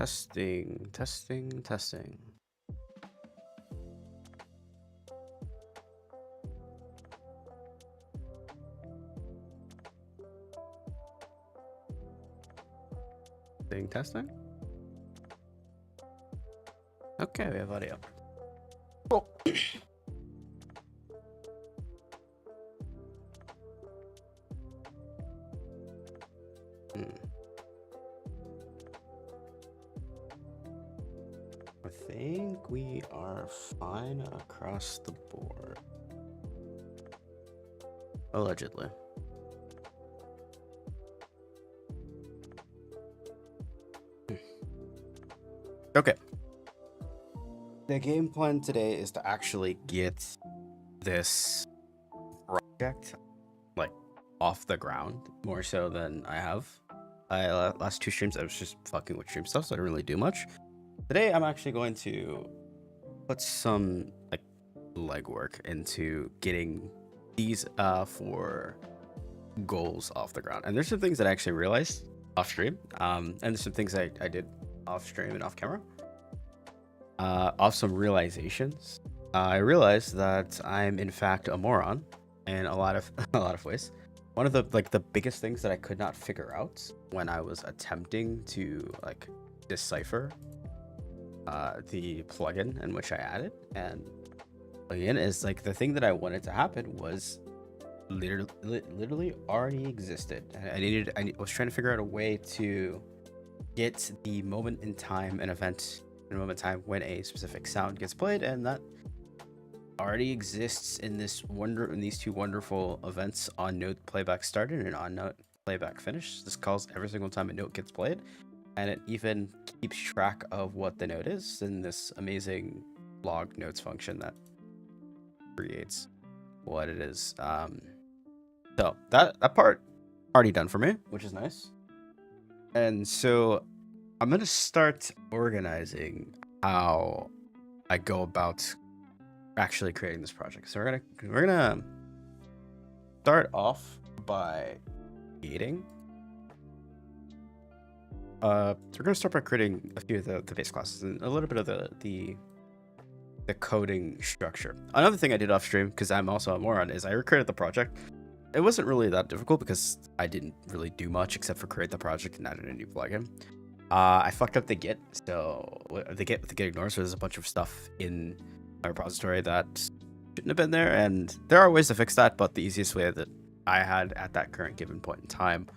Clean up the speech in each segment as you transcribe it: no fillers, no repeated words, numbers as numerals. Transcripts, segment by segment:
Testing, testing, testing. Testing. Okay, we have audio. Cool. I think we are fine across the board. Allegedly. Okay. The game plan today is to actually get this project like off the ground more so than I have. Last two streams I was just fucking with stream stuff, so I didn't really do much. Today I'm actually going to put some like legwork into getting these for goals off the ground. And there's some things that I actually realized off stream, and there's some things I did off stream and off camera. Off some realizations, I realized that I'm in fact a moron in a lot of ways. One of the biggest things that I could not figure out when I was attempting to like decipher the plugin in which I added and plugin is like the thing that I wanted to happen was literally already existed. I was trying to figure out a way to get the moment in time, an event in a moment in time when a specific sound gets played, and that already exists in these two wonderful events: on note playback started and on note playback finished. This calls every single time a note gets played, and it even keeps track of what the note is in this amazing log notes function that creates what it is. So that part already done for me, which is nice. And so I'm gonna start organizing how I go about actually creating this project. So we're gonna start off by creating. We're gonna start by creating a few of the base classes and a little bit of the coding structure. Another thing I did off stream, because I'm also a moron, is I recreated the project. It wasn't really that difficult because I didn't really do much except for create the project and added a new plugin. I fucked up the Git, so the Git ignores. So there's a bunch of stuff in my repository that shouldn't have been there, and there are ways to fix that. But the easiest way that I had at that current given point in time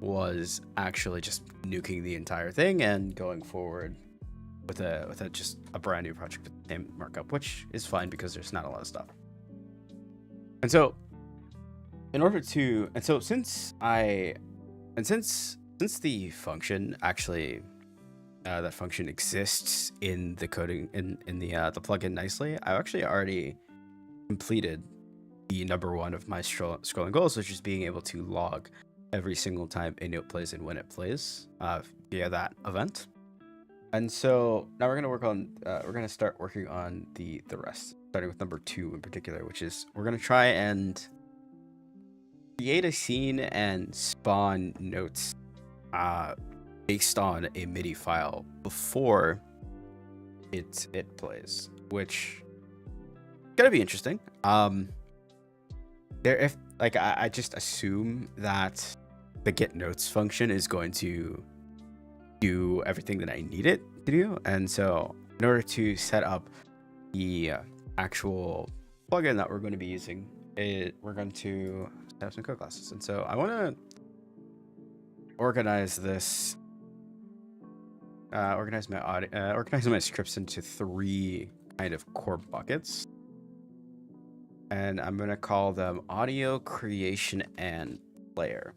was actually just nuking the entire thing and going forward with just a brand new project with the same markup, which is fine because there's not a lot of stuff. And so, since the function actually that function exists in the coding in the plugin nicely, I've actually already completed the number one of my scrolling goals, which is being able to log every single time a note plays and when it plays via that event. And so now we're gonna start working on the rest, starting with number 2 in particular, which is we're gonna try and create a scene and spawn notes based on a MIDI file before it plays, which is gonna be interesting. I just assume that the get notes function is going to do everything that I need it to do, and so in order to set up the actual plugin that we're going to be using, we're going to set up some code classes. And so I want to organize this, organize my scripts into 3 kind of core buckets, and I'm going to call them audio, creation, and player.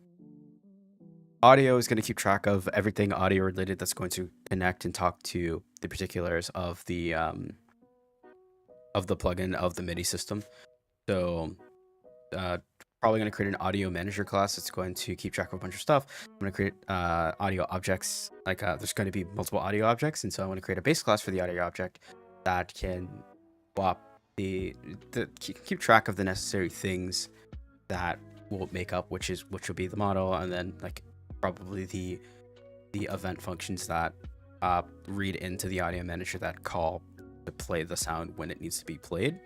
Audio is going to keep track of everything audio related that's going to connect and talk to the particulars of the plugin, of the MIDI system. So probably going to create an audio manager class. It's going to keep track of a bunch of stuff. I'm going to create audio objects. There's going to be multiple audio objects, and so I want to create a base class for the audio object that can swap keep track of the necessary things that will make up which will be the model, and then like probably the event functions that read into the audio manager that call to play the sound when it needs to be played,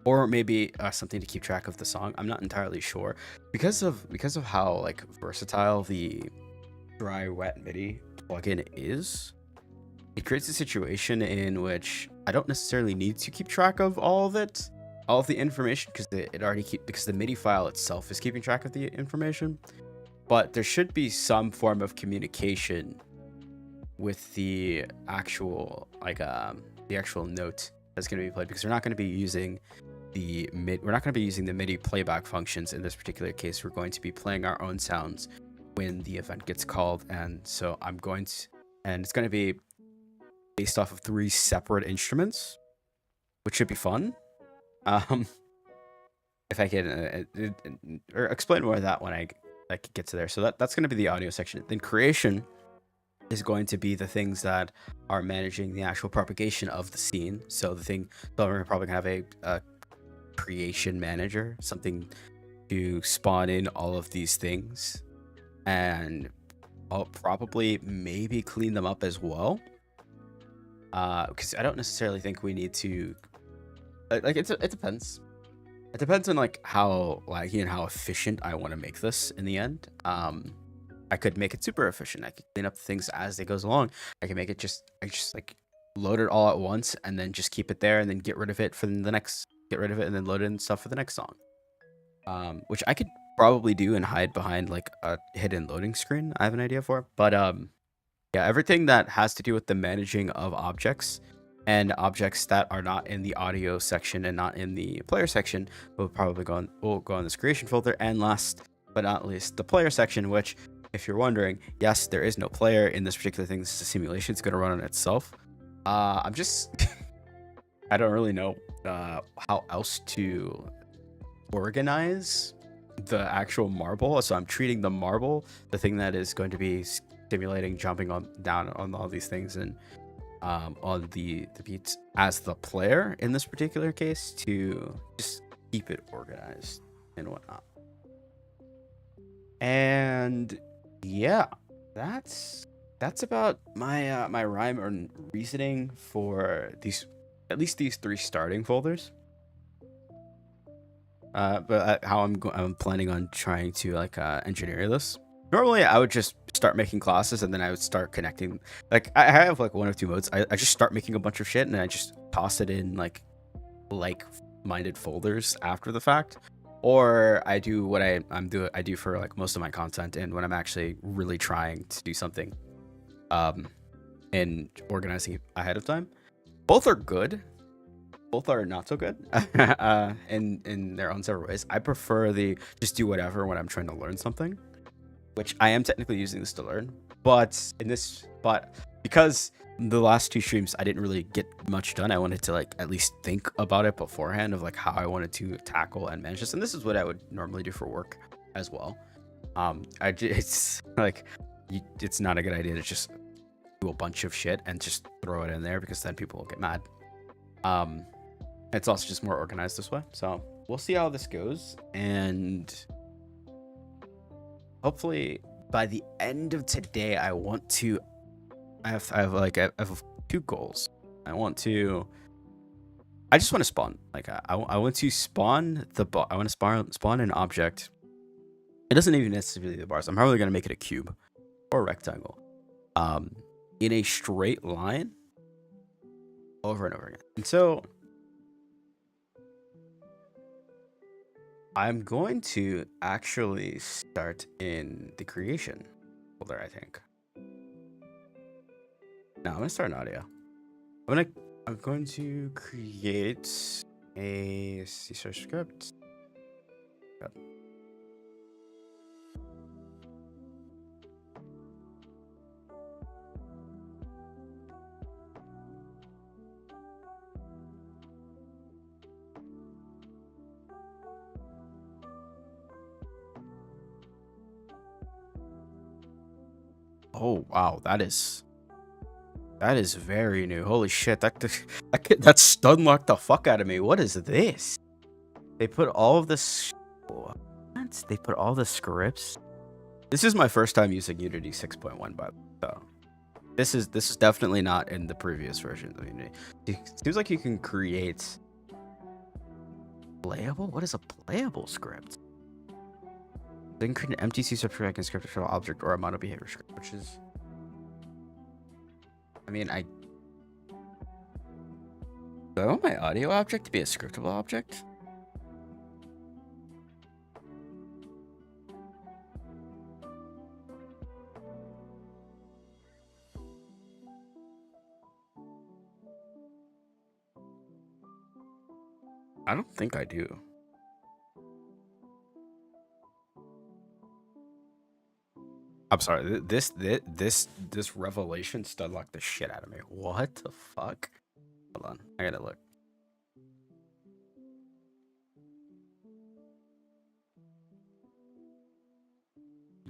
or maybe something to keep track of the song. I'm not entirely sure because of how like versatile the dry wet MIDI plugin is. It creates a situation in which I don't necessarily need to keep track of all of the information, because because the MIDI file itself is keeping track of the information. But there should be some form of communication with the actual note that's going to be played, because we're not going to be using the MIDI playback functions in this particular case. We're going to be playing our own sounds when the event gets called, and so it's going to be based off of 3 separate instruments, which should be fun. If I can or explain more of that when I get to there. So that's going to be the audio section. Then creation is going to be the things that are managing the actual propagation of the scene. So we're probably gonna have a creation manager, something to spawn in all of these things, and I'll probably maybe clean them up as well. Because I don't necessarily think we need to it depends. It depends on like how laggy and how efficient I want to make this in the end. I could make it super efficient. I could clean up things as it goes along. I can make it I just like load it all at once and then just keep it there and then get rid of it and then load in stuff for the next song. Which I could probably do and hide behind like a hidden loading screen. I have an idea for, but yeah, everything that has to do with the managing of objects and objects that are not in the audio section and not in the player section will probably go on this creation folder. And last but not least, the player section, which, if you're wondering, yes, there is no player in this particular thing. This is a simulation. It's going to run on itself. I don't really know how else to organize the actual marble. So I'm treating the marble, the thing that is going to be simulating jumping down on all these things and on the beats, as the player in this particular case, to just keep it organized and whatnot. And yeah, that's about my my rhyme or reasoning for at least these 3 starting folders. But how I'm planning on trying to engineer this. Normally, I would just start making classes and then I would start connecting. Like I have like 1 of 2 modes. I just start making a bunch of shit and I just toss it in like-minded folders after the fact. Or I do what I do for like most of my content, and when I'm actually really trying to do something, and organizing ahead of time. Both are good. Both are not so good, in their own separate ways. I prefer the just do whatever when I'm trying to learn something, which I am technically using this to learn. But because the last 2 streams I didn't really get much done, I wanted to like at least think about it beforehand of like how I wanted to tackle and manage this. And this is what I would normally do for work as well. It's like it's not a good idea to just do a bunch of shit and just throw it in there, because then people will get mad. It's also just more organized this way. So we'll see how this goes, and hopefully by the end of today, I have 2 goals. I just want to spawn. I want to spawn I want to spawn an object. It doesn't even necessarily be the bars. I'm probably gonna make it a cube or a rectangle, in a straight line over and over again. And so I'm going to actually start in the creation folder, I think. Now I'm gonna start an audio. I'm going to create a C# script. Yep. Oh wow, that is very new. Holy shit, that stun locked the fuck out of me. What is this? They put all of this. What? They put all the scripts. This is my first time using Unity 6.1, by the way. So This is definitely not in the previous version of Unity. It seems like you can create playable. What is a playable script? Then create an MTC script I can script a shell object or a model behavior script, which is. I mean, do I want my audio object to be a scriptable object? I don't think I do. I'm sorry. This revelation studlocked the shit out of me. What the fuck? Hold on, I gotta look.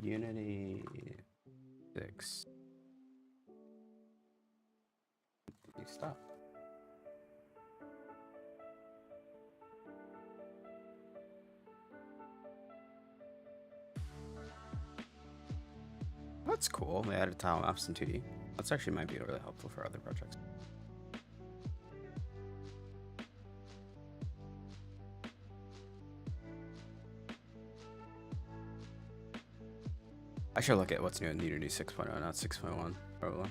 Unity 6. Stop. That's cool. They added tile maps in 2D. That's actually might be really helpful for other projects. I should look at what's new in Unity 6.0, not 6.1. Probably.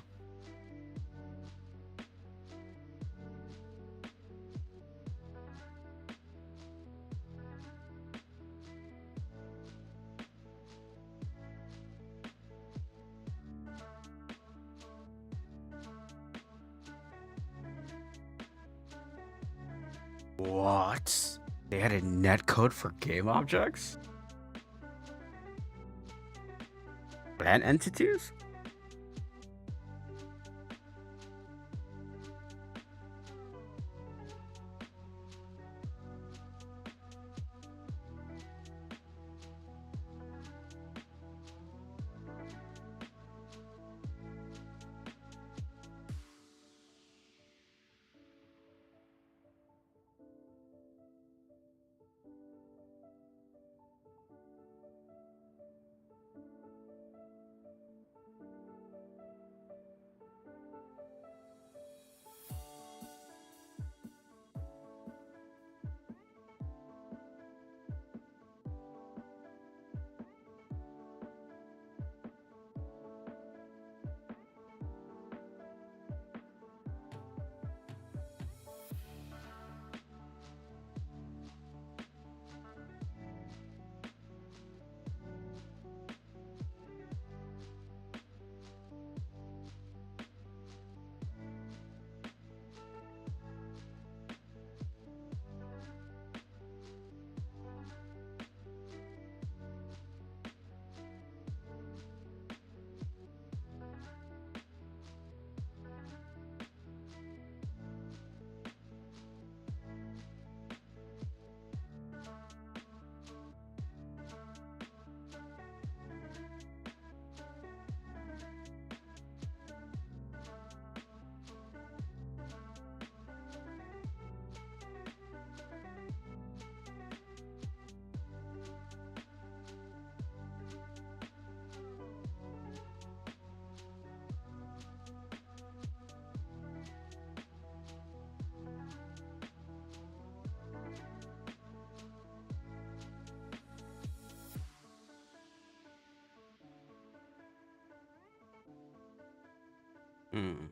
What? They added netcode for game objects? And entities? Hmm.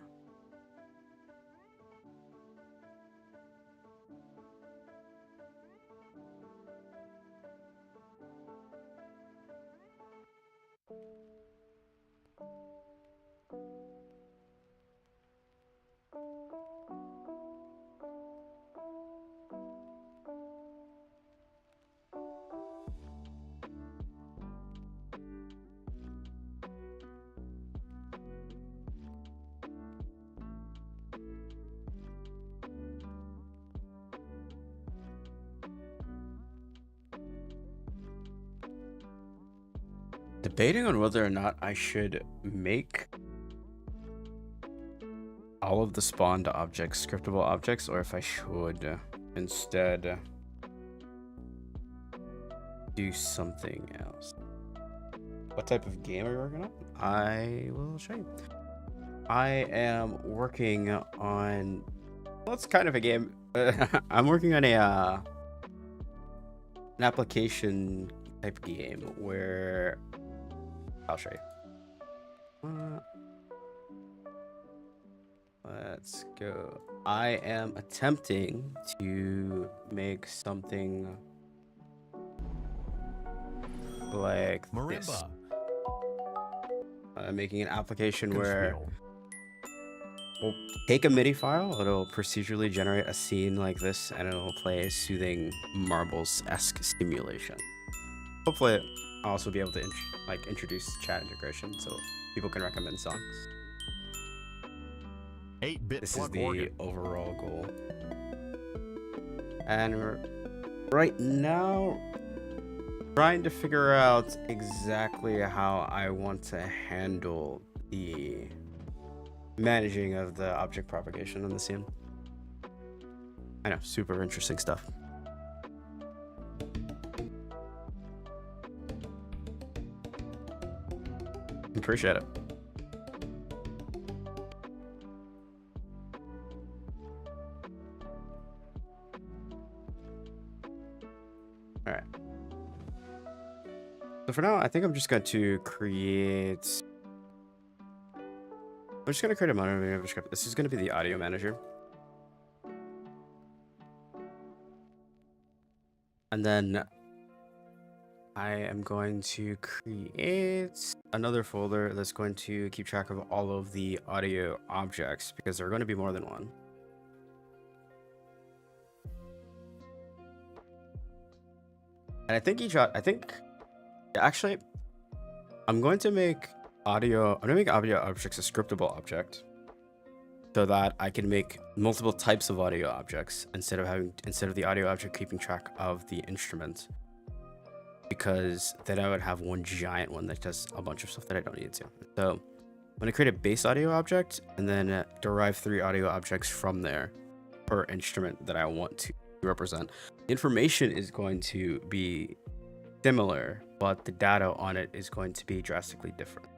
Debating on whether or not I should make all of the spawned objects scriptable objects, or if I should instead do something else. What type of game are we working on? I will show you. I am working on. Well, it's kind of a game. I'm working on an application type game where I'll show you. Let's go. I am attempting to make something like this. Marimba. I'm making an application where Glockenspiel. we'll take a MIDI file, it'll procedurally generate a scene like this, and it'll play a soothing Marbles-esque stimulation. Hopefully, I'll also be able to introduce chat integration so people can recommend songs. 8-bit This is plug the organ. overall goal. And right now, trying to figure out exactly how I want to handle the managing of the object propagation on the scene. I know, super interesting stuff. Appreciate it. All right. So for now, I think I'm just going to create. I'm just going to create a mono script. This is going to be the audio manager. And then I am going to create another folder that's going to keep track of all of the audio objects because there are going to be more than one. And I think actually, I'm going to make audio objects a scriptable object so that I can make multiple types of audio objects instead of the audio object keeping track of the instrument, because then I would have one giant one that does a bunch of stuff that I don't need to. So I'm going to create a base audio object and then derive 3 audio objects from there per instrument that I want to represent. The information is going to be similar, but the data on it is going to be drastically different.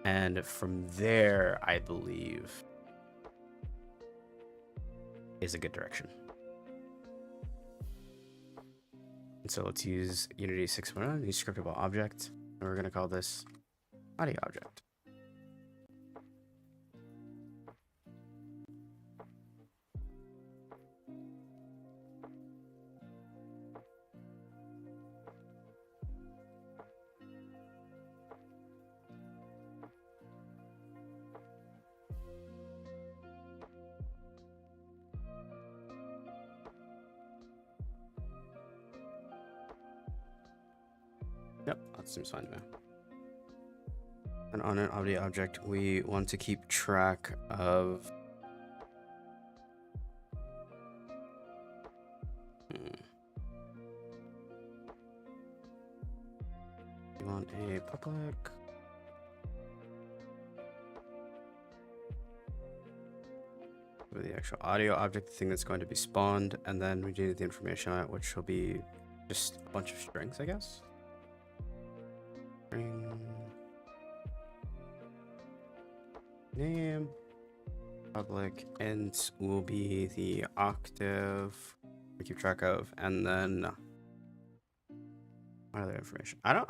And from there, I believe, is a good direction. And so let's use Unity 6.1, use scriptable object, and we're going to call this audio object. Yep, that seems fine to me. And on an audio object, we want to keep track of you want a public for the actual audio object, the thing that's going to be spawned, and then we need the information on it, which will be just a bunch of strings, I guess. String name, public int will be the octave we keep track of, and then what other information? I don't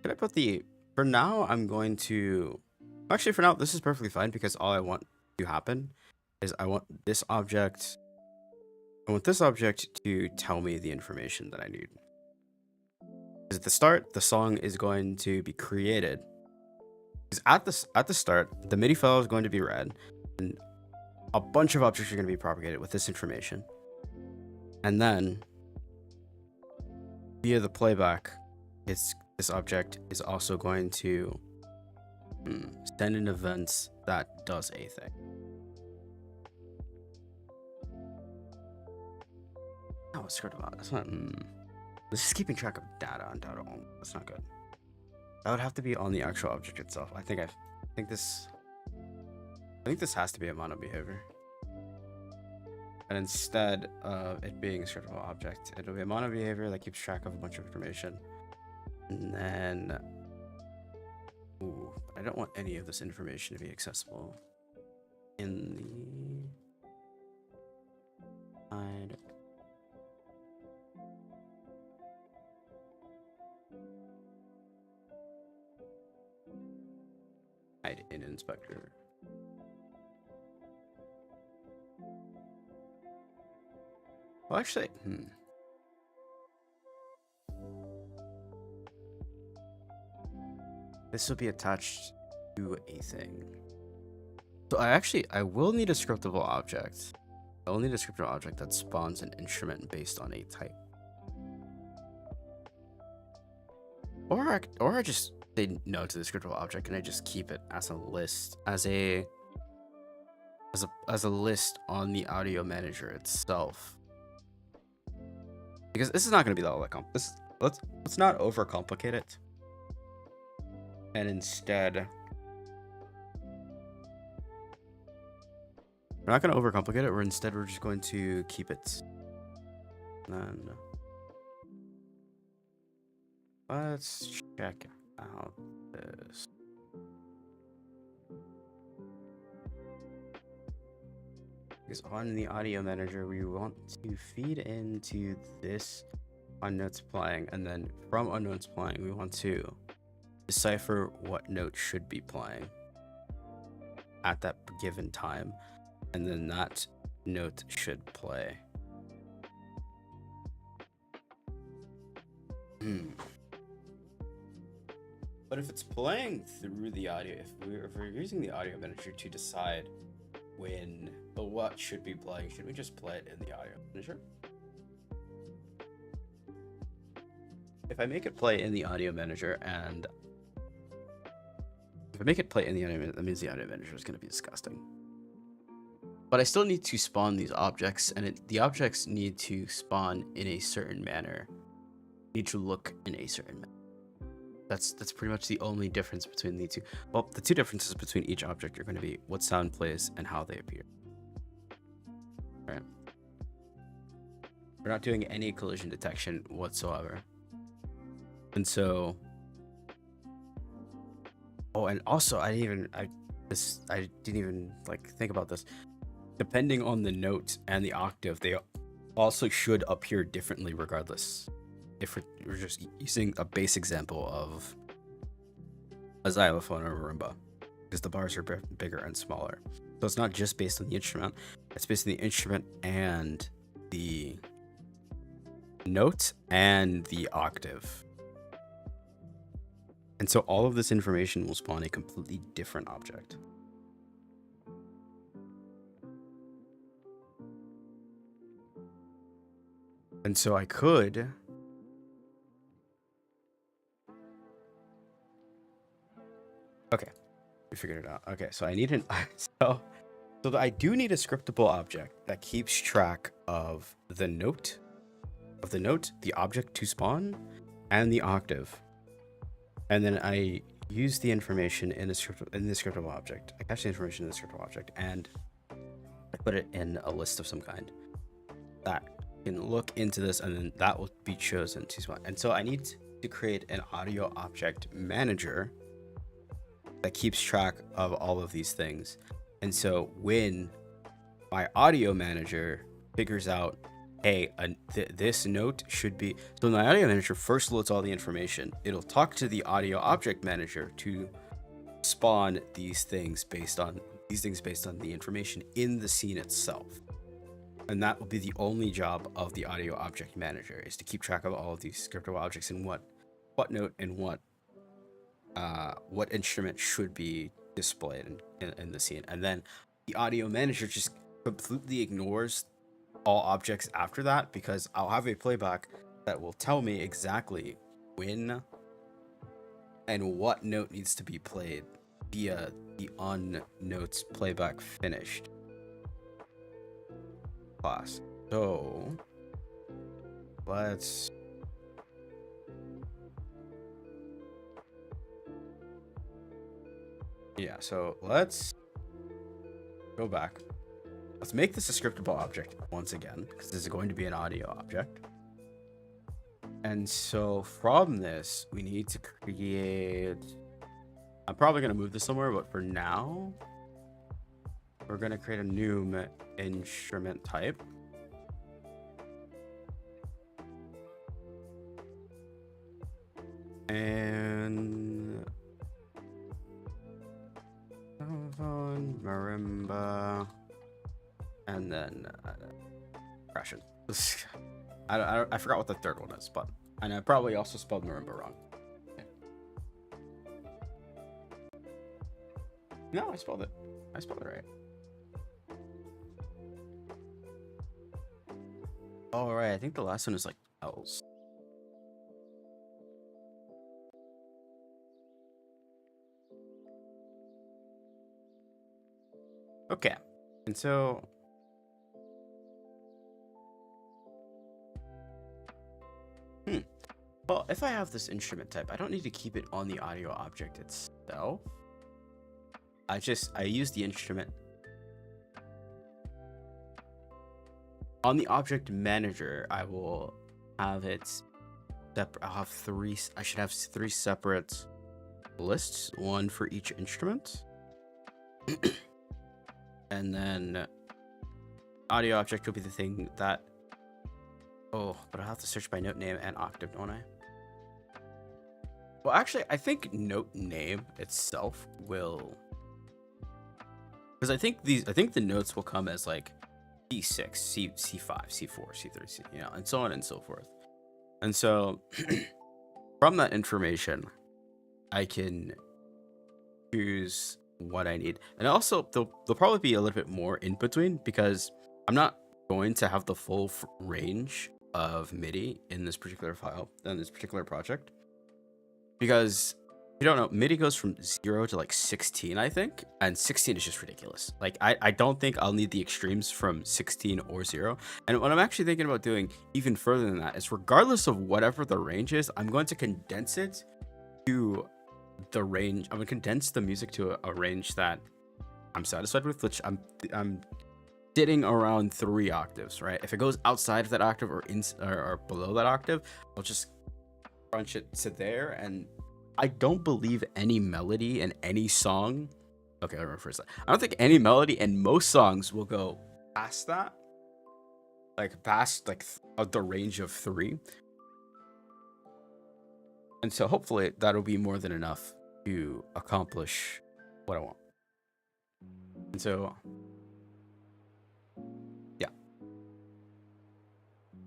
Could I put the, for now I'm going to, actually for now this is perfectly fine because all I want to happen is I want this object to tell me the information that I need. Because at the start, the song is going to be created. Because at the start, the MIDI file is going to be read, and a bunch of objects are going to be propagated with this information. And then, via the playback, this object is also going to send an event that does a thing. Oh, script about that's not. This is keeping track of data on data only. That's not good. That would have to be on the actual object itself. I think this has to be a mono behavior. And instead of it being a scriptable object, it'll be a mono behavior that keeps track of a bunch of information. And then Ooh, I don't want any of this information to be accessible in the hide. Hide in inspector. Well, actually, this will be attached to a thing. So I will need a scriptable object. I will need a scriptable object that spawns an instrument based on a type. Or I just say no to the scriptable object and I just keep it as a list, as a list on the audio manager itself. Because this is not going to be all that complex. Let's not overcomplicate it. And instead, we're not going to overcomplicate it. We're just going to keep it. And then let's check out this. Because on the audio manager, we want to feed into this on notes playing, and then from on notes playing, we want to decipher what note should be playing at that given time, and then that note should play. But if it's playing through the audio, if we're using the audio manager to decide when or what should be playing, should we just play it in the audio manager? If I make it play in the audio manager, and if I make it play in the audio manager, that means the audio manager is going to be disgusting. But I still need to spawn these objects, and the objects need to spawn in a certain manner, need to look in a certain manner. That's pretty much the only difference between the two. Well, the two differences between each object are going to be what sound plays and how they appear. All right. We're not doing any collision detection whatsoever. And so, oh, and also I didn't even like think about this. Depending on the note and the octave, they also should appear differently regardless. If we're just using a base example of a xylophone or a marimba, because the bars are bigger and smaller. So it's not just based on the instrument, it's based on the instrument and the note and the octave. And so all of this information will spawn a completely different object. And so I could okay, we figured it out. Okay, so I need an so I do need a scriptable object that keeps track of the note, the object to spawn, and the octave. And then I use the information in the scriptable object. I cache the information in the scriptable object, and I put it in a list of some kind that can look into this, and then that will be chosen to spawn. And so I need to create an audio object manager that keeps track of all of these things. And so when my audio manager figures out, hey, this note should be, so my audio manager first loads all the information. It'll talk to the audio object manager to spawn these things based on the information in the scene itself. And that will be the only job of the audio object manager, is to keep track of all of these scriptable objects and what note and what instrument should be displayed in the scene. And then the audio manager just completely ignores all objects after that, because I'll have a playback that will tell me exactly when and what note needs to be played via the on notes playback finished class. So let's so let's go back. Let's make this a scriptable object once again, because this is going to be an audio object. And so from this, we need to create I'm probably gonna move this somewhere, but for now, we're gonna create a new instrument type. And marimba, and then percussion. I forgot what the third one is, but and I probably also spelled marimba wrong. Yeah. No, I spelled it. I spelled it right. All right, I think the last one is like L's. Okay, and so well, if I have this instrument type, I don't need to keep it on the audio object itself. I use the instrument on the object manager. I will have it separate. I'll have three. I should have three separate lists, one for each instrument. And then audio object will be the thing that, oh, but I'll have to search by note name and octave, don't I? Well, actually, I think note name itself will, because I think the notes will come as like C6, C5, C4, C3, C, you know, and so on and so forth. And so from that information, I can choose what I need. And also, there'll probably be a little bit more in between, because I'm not going to have the full range of MIDI in this particular file, in this particular project. Because you don't know, MIDI goes from 0 to like 16, I think, and 16 is just ridiculous. Like, I don't think I'll need the extremes from 16 or 0. And what I'm actually thinking about doing even further than that is, regardless of whatever the range is, I'm going to condense it to the range. I'm going to condense the music to a range that I'm satisfied with, which I'm sitting around 3 octaves, right? If it goes outside of that octave or below that octave, I'll just crunch it to there. And I don't believe any melody in any song, okay, let me rephrase that. I don't think any melody in most songs will go past that, like past like the range of 3. And so hopefully that'll be more than enough to accomplish what I want. And so yeah,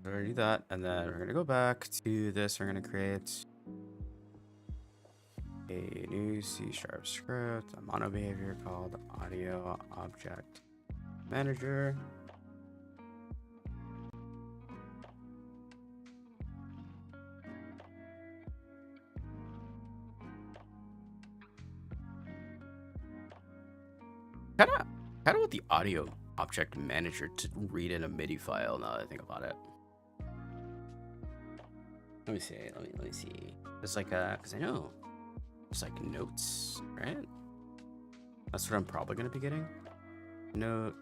we're gonna do that, and then we're gonna go back to this. We're gonna create a new C# script, a mono behavior called audio object manager. Kind of what the audio object manager to read in a MIDI file, now that I think about it. Let me see. Let me see. It's like because I know it's like notes, right? That's what I'm probably gonna be getting. Notes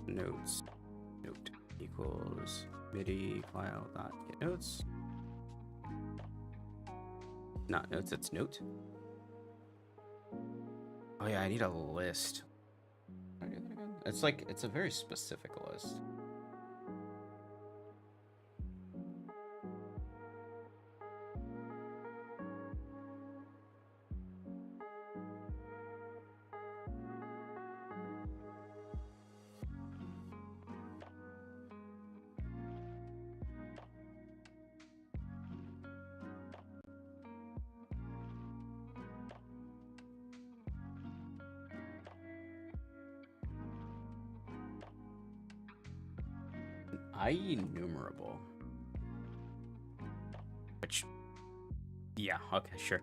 note equals MIDI file dot get notes. Not notes. It's note. Oh yeah, I need a list. How do I do that again? It's like, it's a very specific list. IEnumerable. Which, yeah, okay, sure.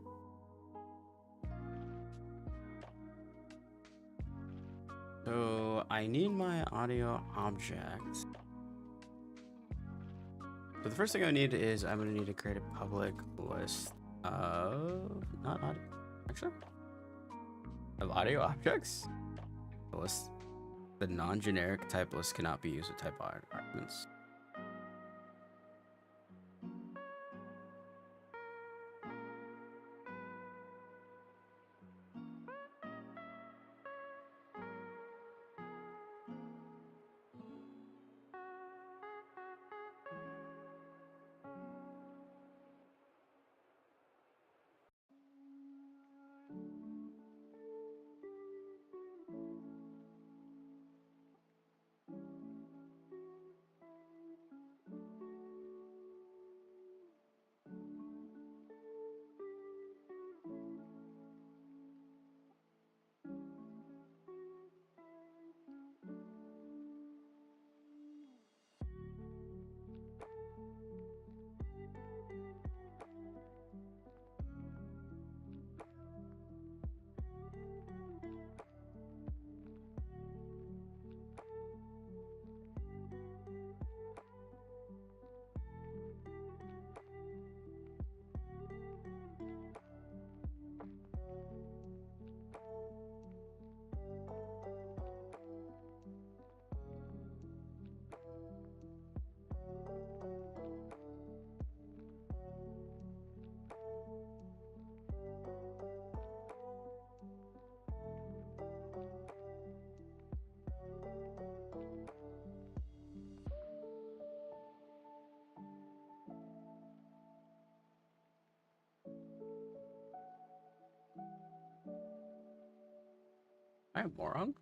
So I need my audio object. So the first thing I need is I'm gonna need to create a public list of not audio, actually, of audio objects. The list. The non-generic type list cannot be used with type arguments. I a moron?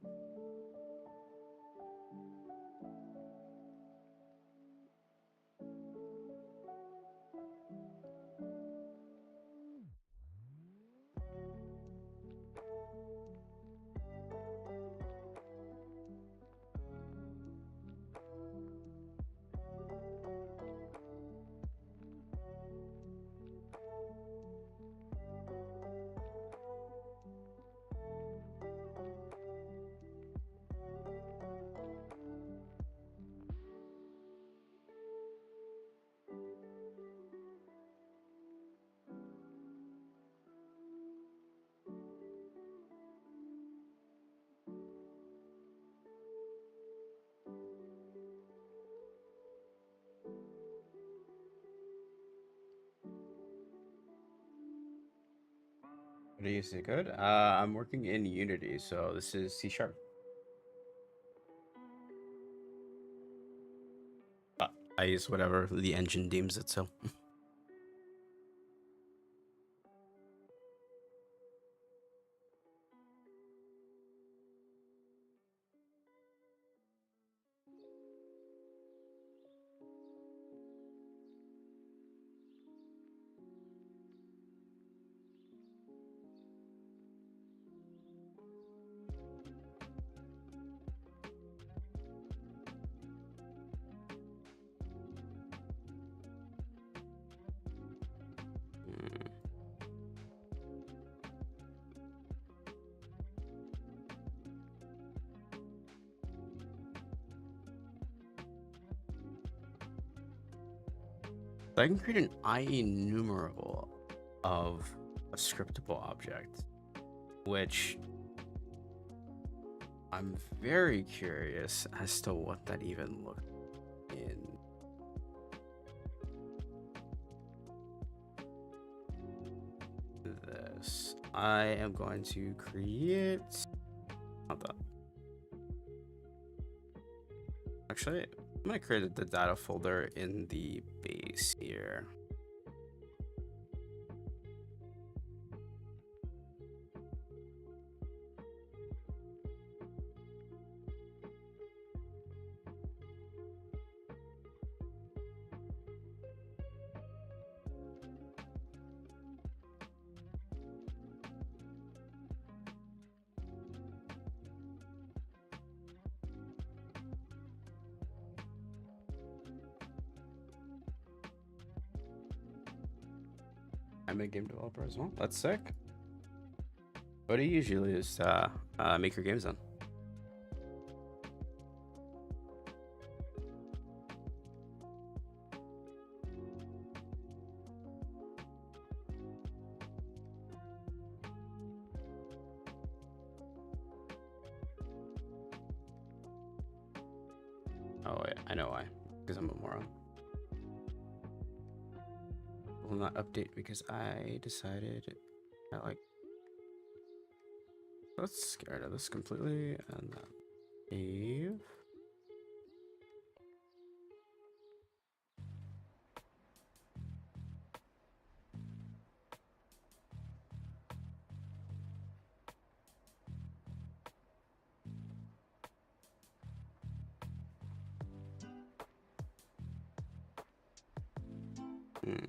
What do you say? Good. I'm working in Unity, so this is C sharp. I use whatever the engine deems it so. Hmm. I can create an IEnumerable of a scriptable object, which I'm very curious as to what that even looks in. This. I am going to create. Not that. Actually, I'm gonna create the data folder in the base here. I'm a game developer as well. That's sick. What do you usually use to make your games on? Oh, wait, I know why. Because I'm a moron. Will not update because I decided I like. Let's get rid of this completely and then save. Hmm.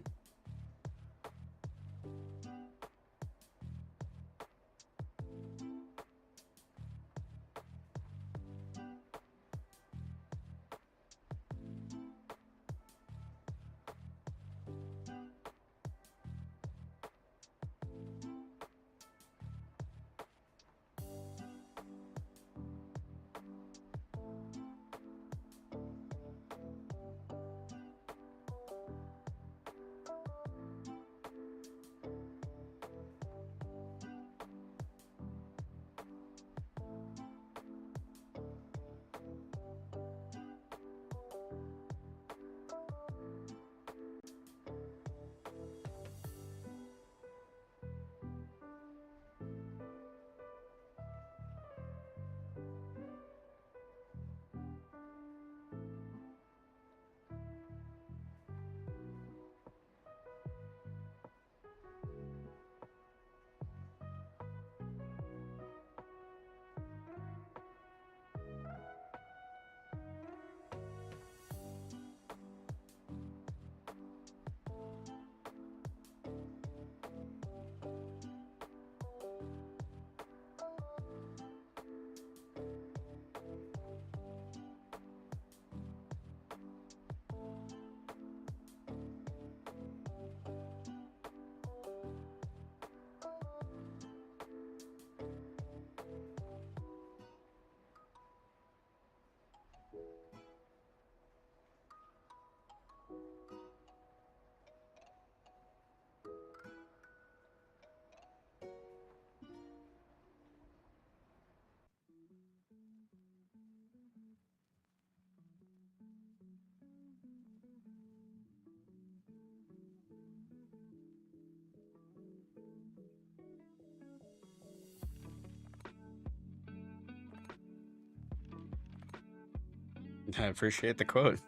I appreciate the quote.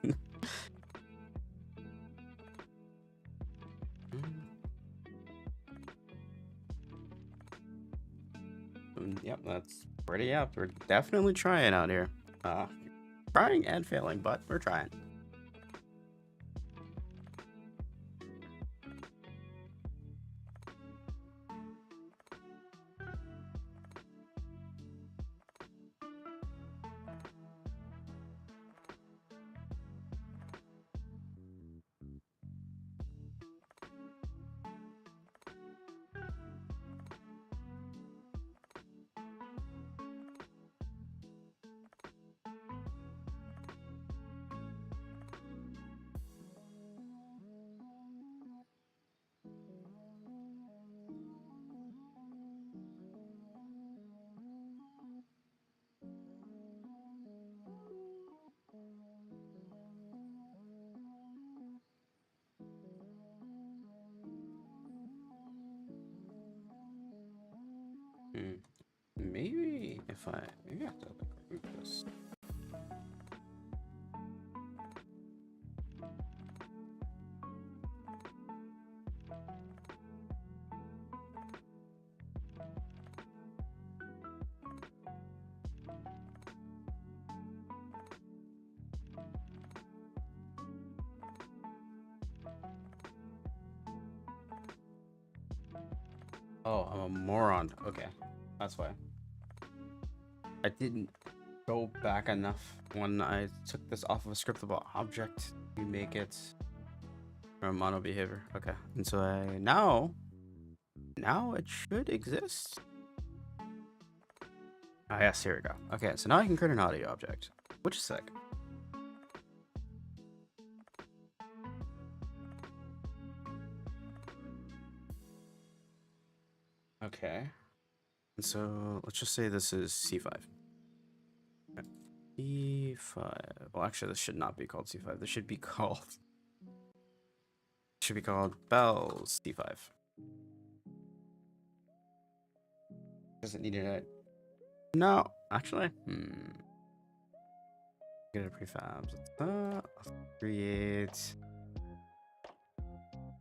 Yep, that's pretty apt. We're definitely trying out here. Trying and failing, but we're trying. Maybe if maybe I have to group this. Oh, I'm a moron. Okay, that's why. I didn't go back enough when I took this off of a scriptable object to make it from mono behavior. Okay, and so now it should exist. Ah, yes, here we go. Okay, so now I can create an audio object, which is sick. Okay, and so let's just say this is C5. C5. Well, actually, this should not be called C5. This should be called Bells C5. Doesn't need it. No, actually, get a prefabs. Create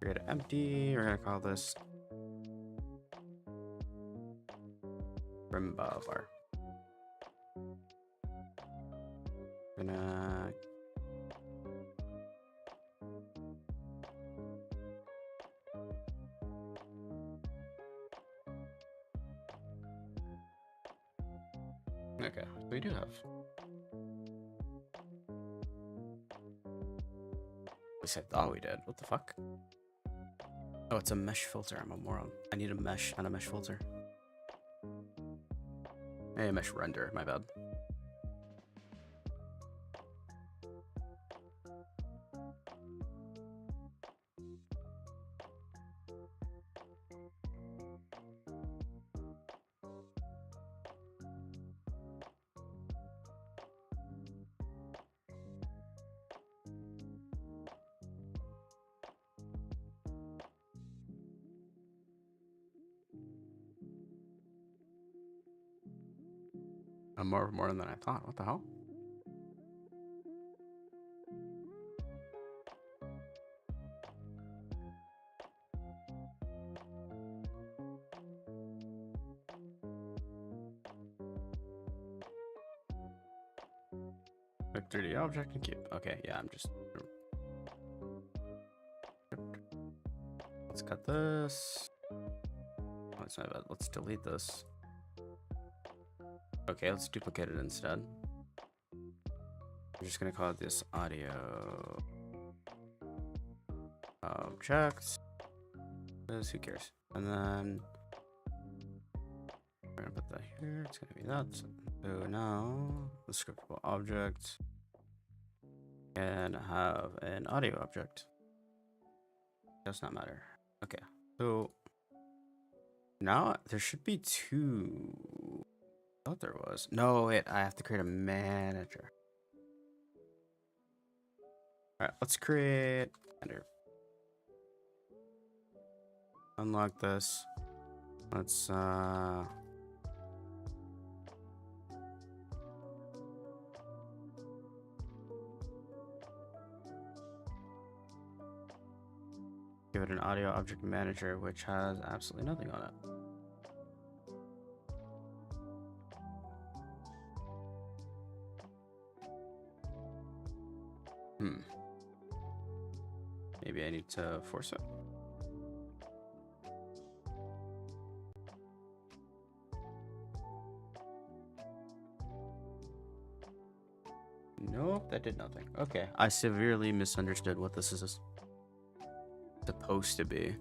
an empty. We're gonna call this Rimba bar. Gonna okay, we do have. At least I thought we did. What the fuck? Oh, it's a mesh filter. I'm a moron. I need a mesh and a mesh filter. Hey, a mesh render. My bad. I'm more than I thought. What the hell? Like 3D object and cube. Okay, yeah, I'm just. Let's cut this. Oh, that's my bad. Let's delete this. Okay, let's duplicate it instead. I'm just gonna call it this audio object. Who cares? And then we're gonna put that here. It's gonna be that. So now the scriptable object can have an audio object. Does not matter. Okay, so now there should be two. I thought there was. No, wait, I have to create a manager. All right, let's create manager. Unlock this. Let's Give it an audio object manager, which has absolutely nothing on it. Maybe I need to force it. Nope, that did nothing. Okay, I severely misunderstood what this is supposed to be.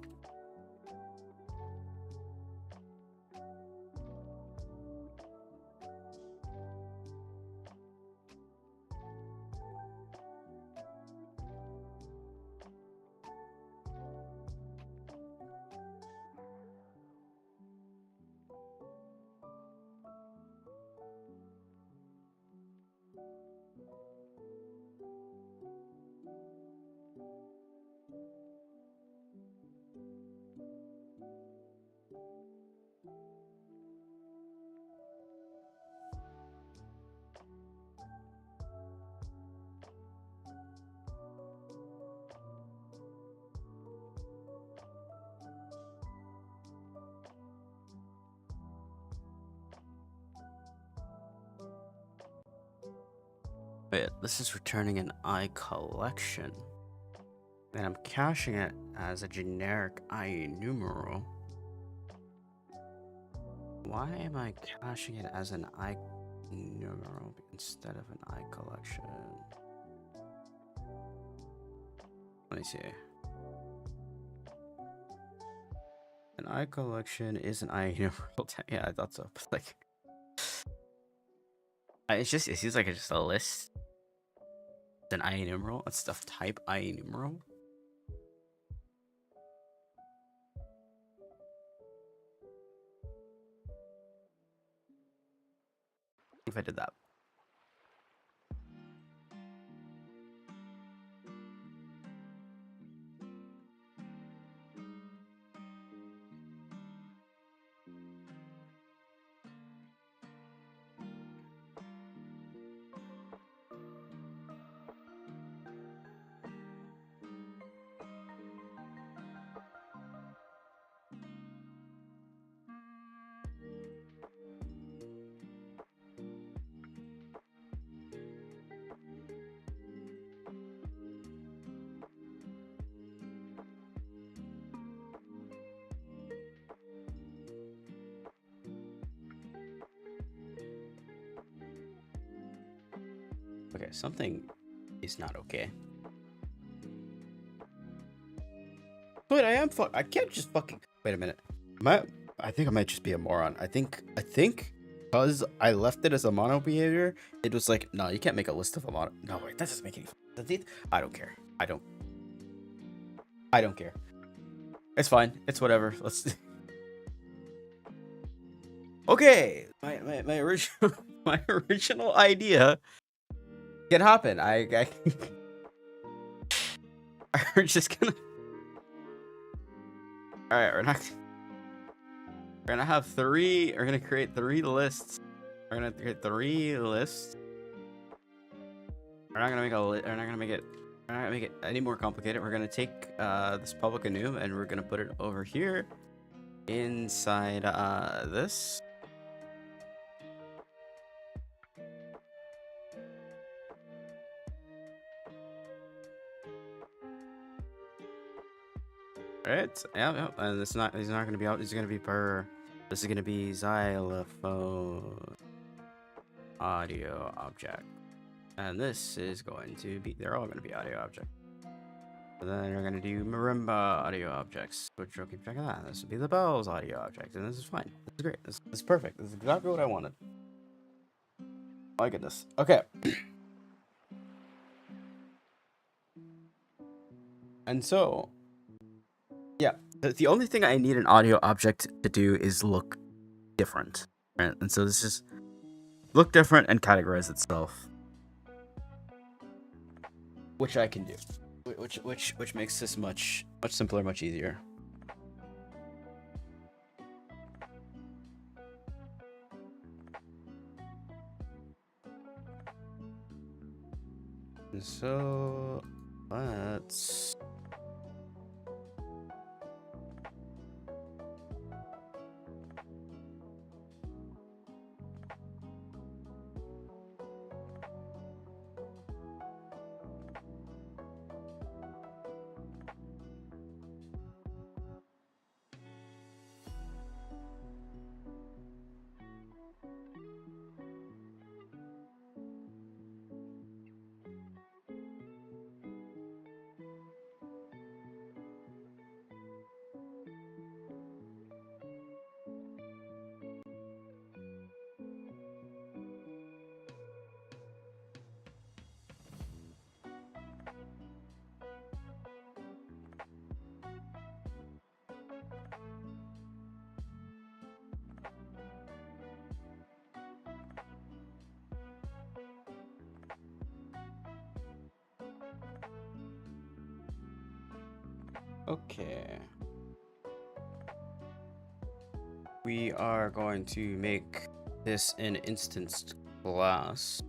Wait, this is returning an iCollection. And I'm caching it as a generic IEnumeral. Why am I caching it as an IEnumeral instead of an iCollection? Let me see. An iCollection is an IEnumeral. Yeah, I thought so. But like, it seems like it's just a list. It's an IEnumeral. It's stuff type IEnumeral. If I did that. Okay, something is not okay. Wait, I can't just fucking. Wait a minute. I think I might just be a moron. I think because I left it as a mono behavior, it was like, no, you can't make a list of a mono. No, wait, that doesn't make any sense. I don't care. I don't care. It's fine. It's whatever. Let's. Okay, my original idea can happen. We're just gonna. All right, we're gonna have three. We're gonna create 3 lists. We're gonna create 3 lists. We're not gonna make we're not gonna make it any more complicated. We're gonna take this public enum and we're gonna put it over here inside this. Right? Yeah. And he's not gonna be out. He's gonna be per. This is gonna be xylophone audio object, and this is going to be. They're all gonna be audio object. And then we're gonna do marimba audio objects, which will keep track of that. This will be the bells audio object, and this is fine. This is great. This is perfect. This is exactly what I wanted. My goodness. Okay. And so, yeah, the only thing I need an audio object to do is look different, right? And so this is look different and categorize itself, which I can do, which makes this much simpler, much easier. And so let's Okay. We are going to make this an instanced class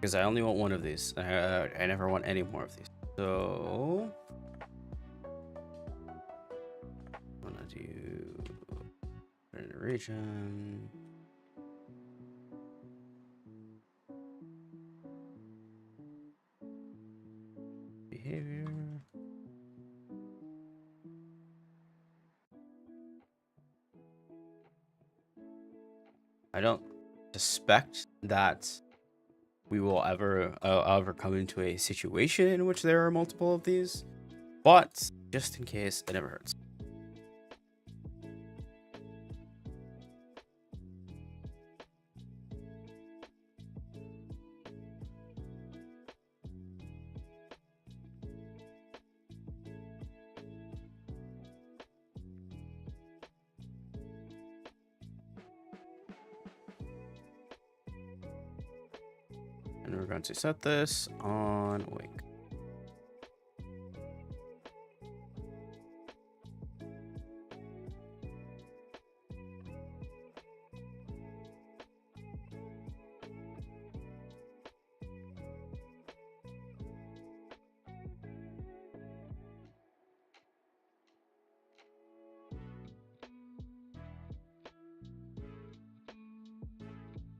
because I only want one of these. I never want any more of these. So I'm gonna do region. Behavior. I don't suspect that we will ever come into a situation in which there are multiple of these, but just in case, it never hurts. And we're going to set this on wake.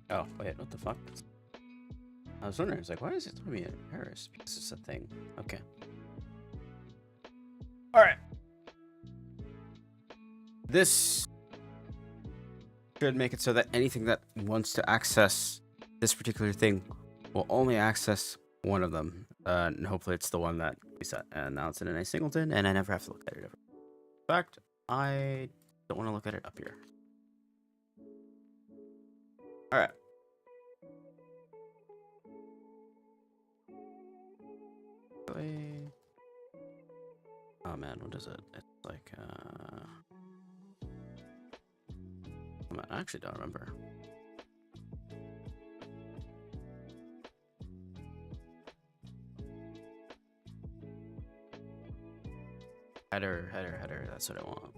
Oh, wait, what the fuck? I was wondering, I was like, why is it throwing me in Paris? Because it's a thing. Okay. Alright. This should make it so that anything that wants to access this particular thing will only access one of them. And hopefully it's the one that we set. And now it's in a nice singleton, and I never have to look at it ever. In fact, I don't want to look at it up here. Alright. Oh man, what is it? It's like I actually don't remember. Header, that's what I want.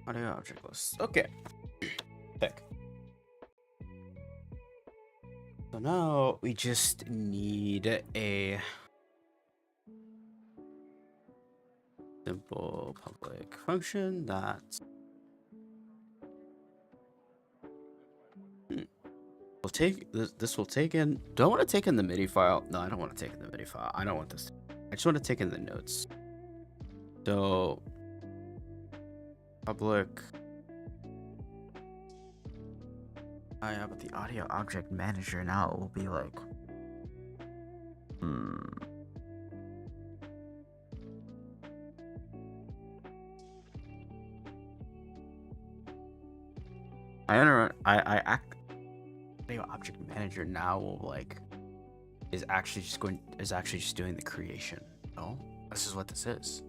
Audio object list. Okay. Pick. So now we just need a simple public function that will take this. This will take in. Do I want to take in the MIDI file? No, I don't want to take in the MIDI file. I don't want this. I just want to take in the notes. So public. Yeah, but the audio object manager now will be like, audio object manager now will like is actually just doing the creation. No, this is what this is.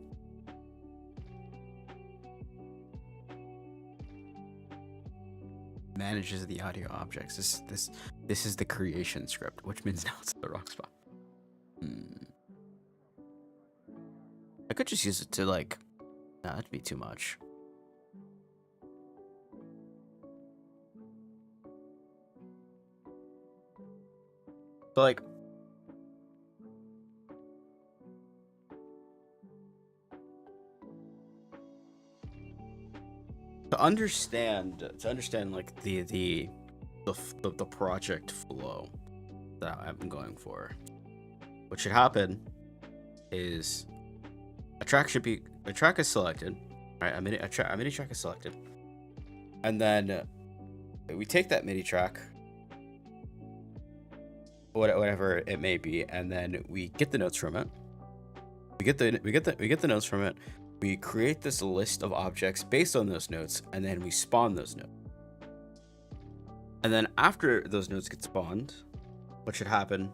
Manages the audio objects. This is the creation script, which means now it's the wrong spot. I could just use it to like, nah, that'd be too much. So like, to understand like the project flow that I'm going for, what should happen is a track is selected, right? A MIDI track is selected, and then we take that MIDI track, whatever it may be, and then we get the notes from it. We get the notes from it. We create this list of objects based on those notes, and then we spawn those notes. And then after those notes get spawned, what should happen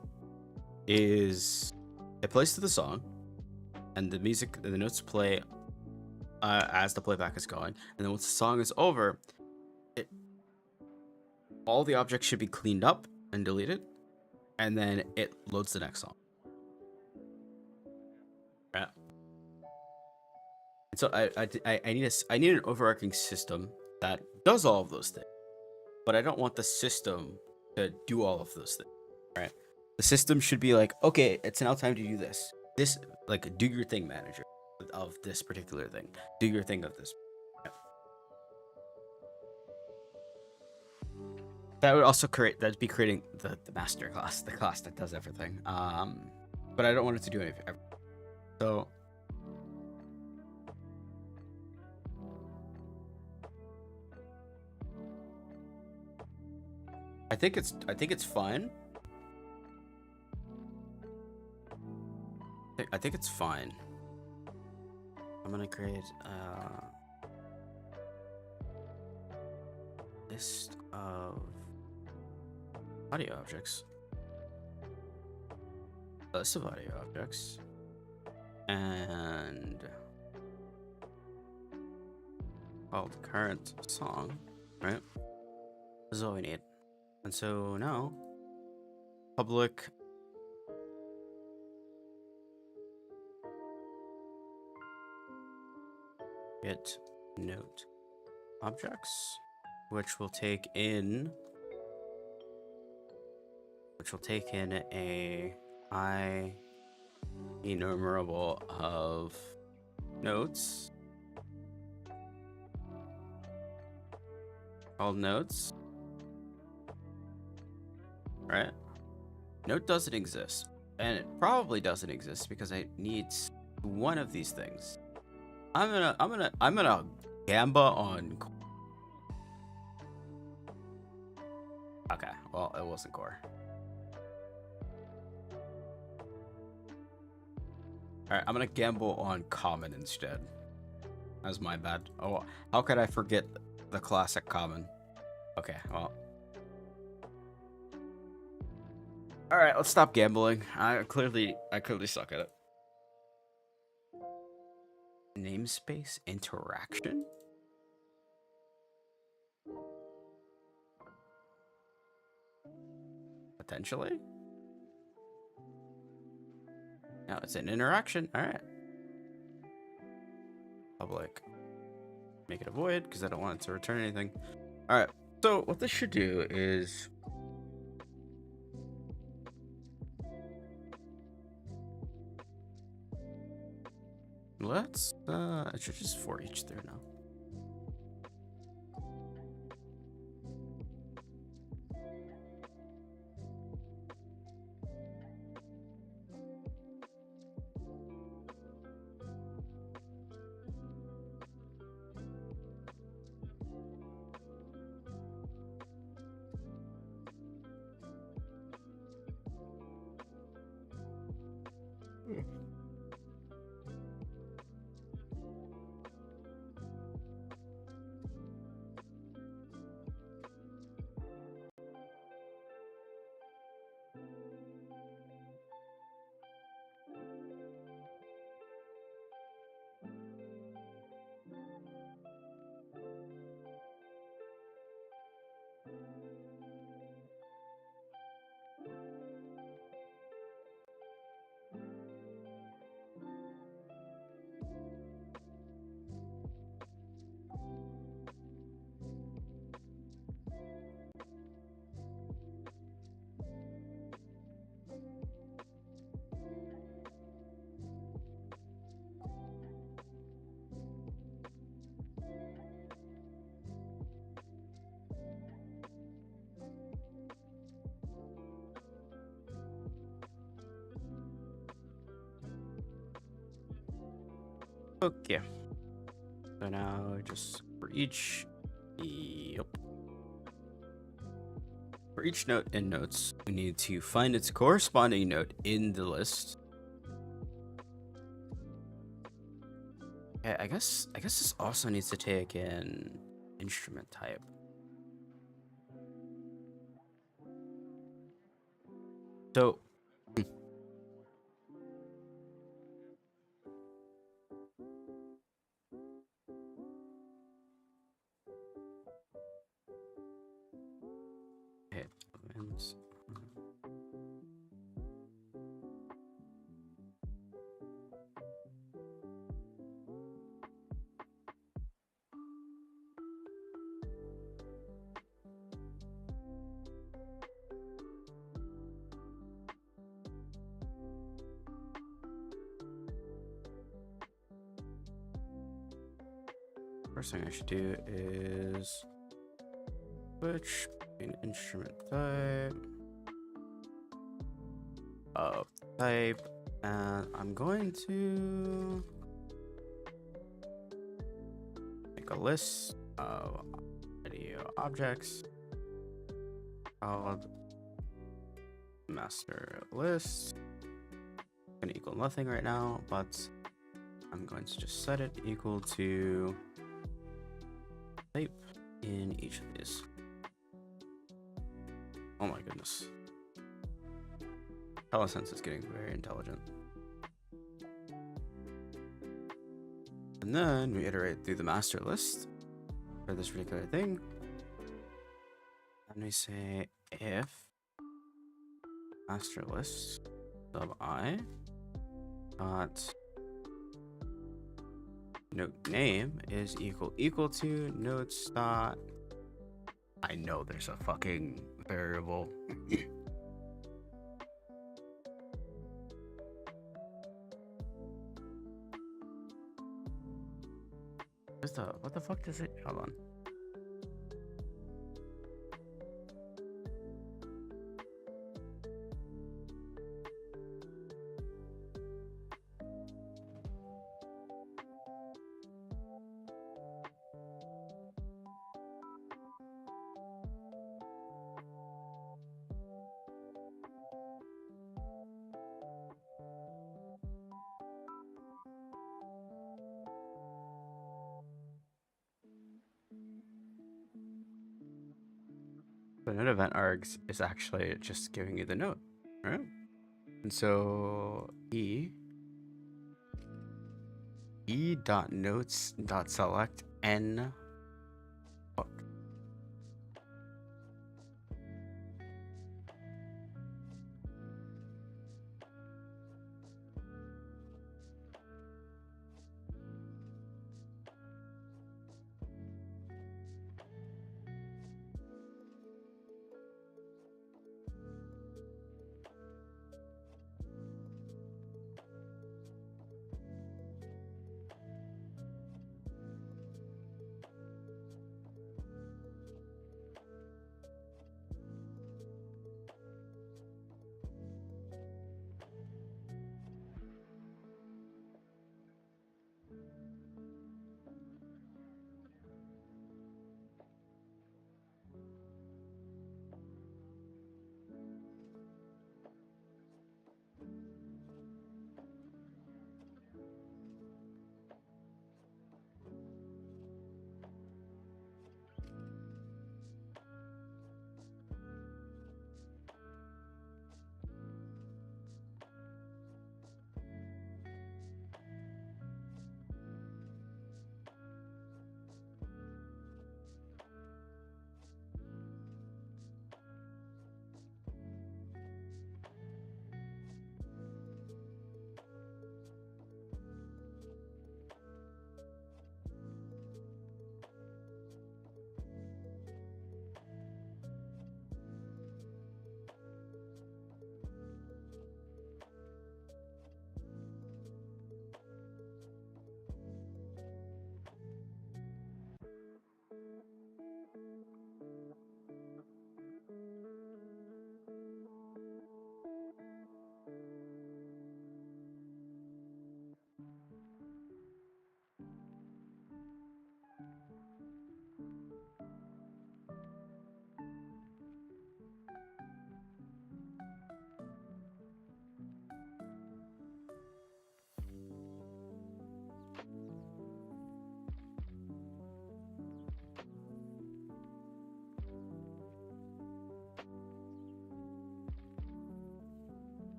is it plays to the song, and the notes play as the playback is going, and then once the song is over, it all the objects should be cleaned up and deleted, and then it loads the next song. Right. And so I need an overarching system that does all of those things, but I don't want the system to do all of those things. Right. The system should be like, okay, it's now time to do this. This, like, do your thing, manager, of this particular thing. Do your thing of this. Yeah. That would also that'd be creating the master class, the class that does everything. But I don't want it to do anything. So I think it's fine. I think it's fine. I'm gonna create list of audio objects. List of audio objects. And called current song, right? This is all we need. And so now public get note objects, which will take in a enumerable of notes called notes, right? Note doesn't exist, and it probably doesn't exist because it needs one of these things. I'm gonna gamba on. Okay, well, it wasn't core. All right, I'm gonna gamble on common instead. That's my bad. Oh, how could I forget the classic common? Okay, well. All right, let's stop gambling. I clearly suck at it. Namespace interaction? Potentially? No, it's an interaction. All right. Public. Make it a void because I don't want it to return anything. All right. So what this should do is let's it should just for each through now. Okay. So now just for each, yep. For each note in notes, we need to find its corresponding note in the list. Okay, I guess this also needs to take in instrument type. So instruments. First thing I should do is switch between instrument type, and I'm going to make a list of video objects called master list. Gonna equal nothing right now, but I'm going to just set it equal to type in each of these. Oh my goodness. IntelliSense is getting very intelligent. And then we iterate through the master list for this particular thing. And we say if master list sub I dot note name is equal to notes dot. I know there's a fucking variable. What the fuck does it? Hold on. The note event args is actually just giving you the note, right? And so e dot notes dot select n book.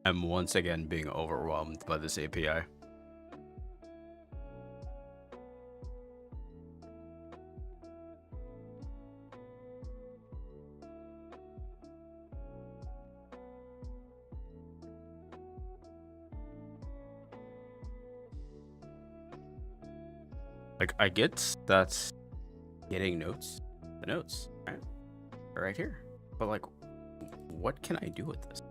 I'm once again being overwhelmed by this API. Like, I get that's getting notes, the notes, right? They're right here. But like, what can I do with this?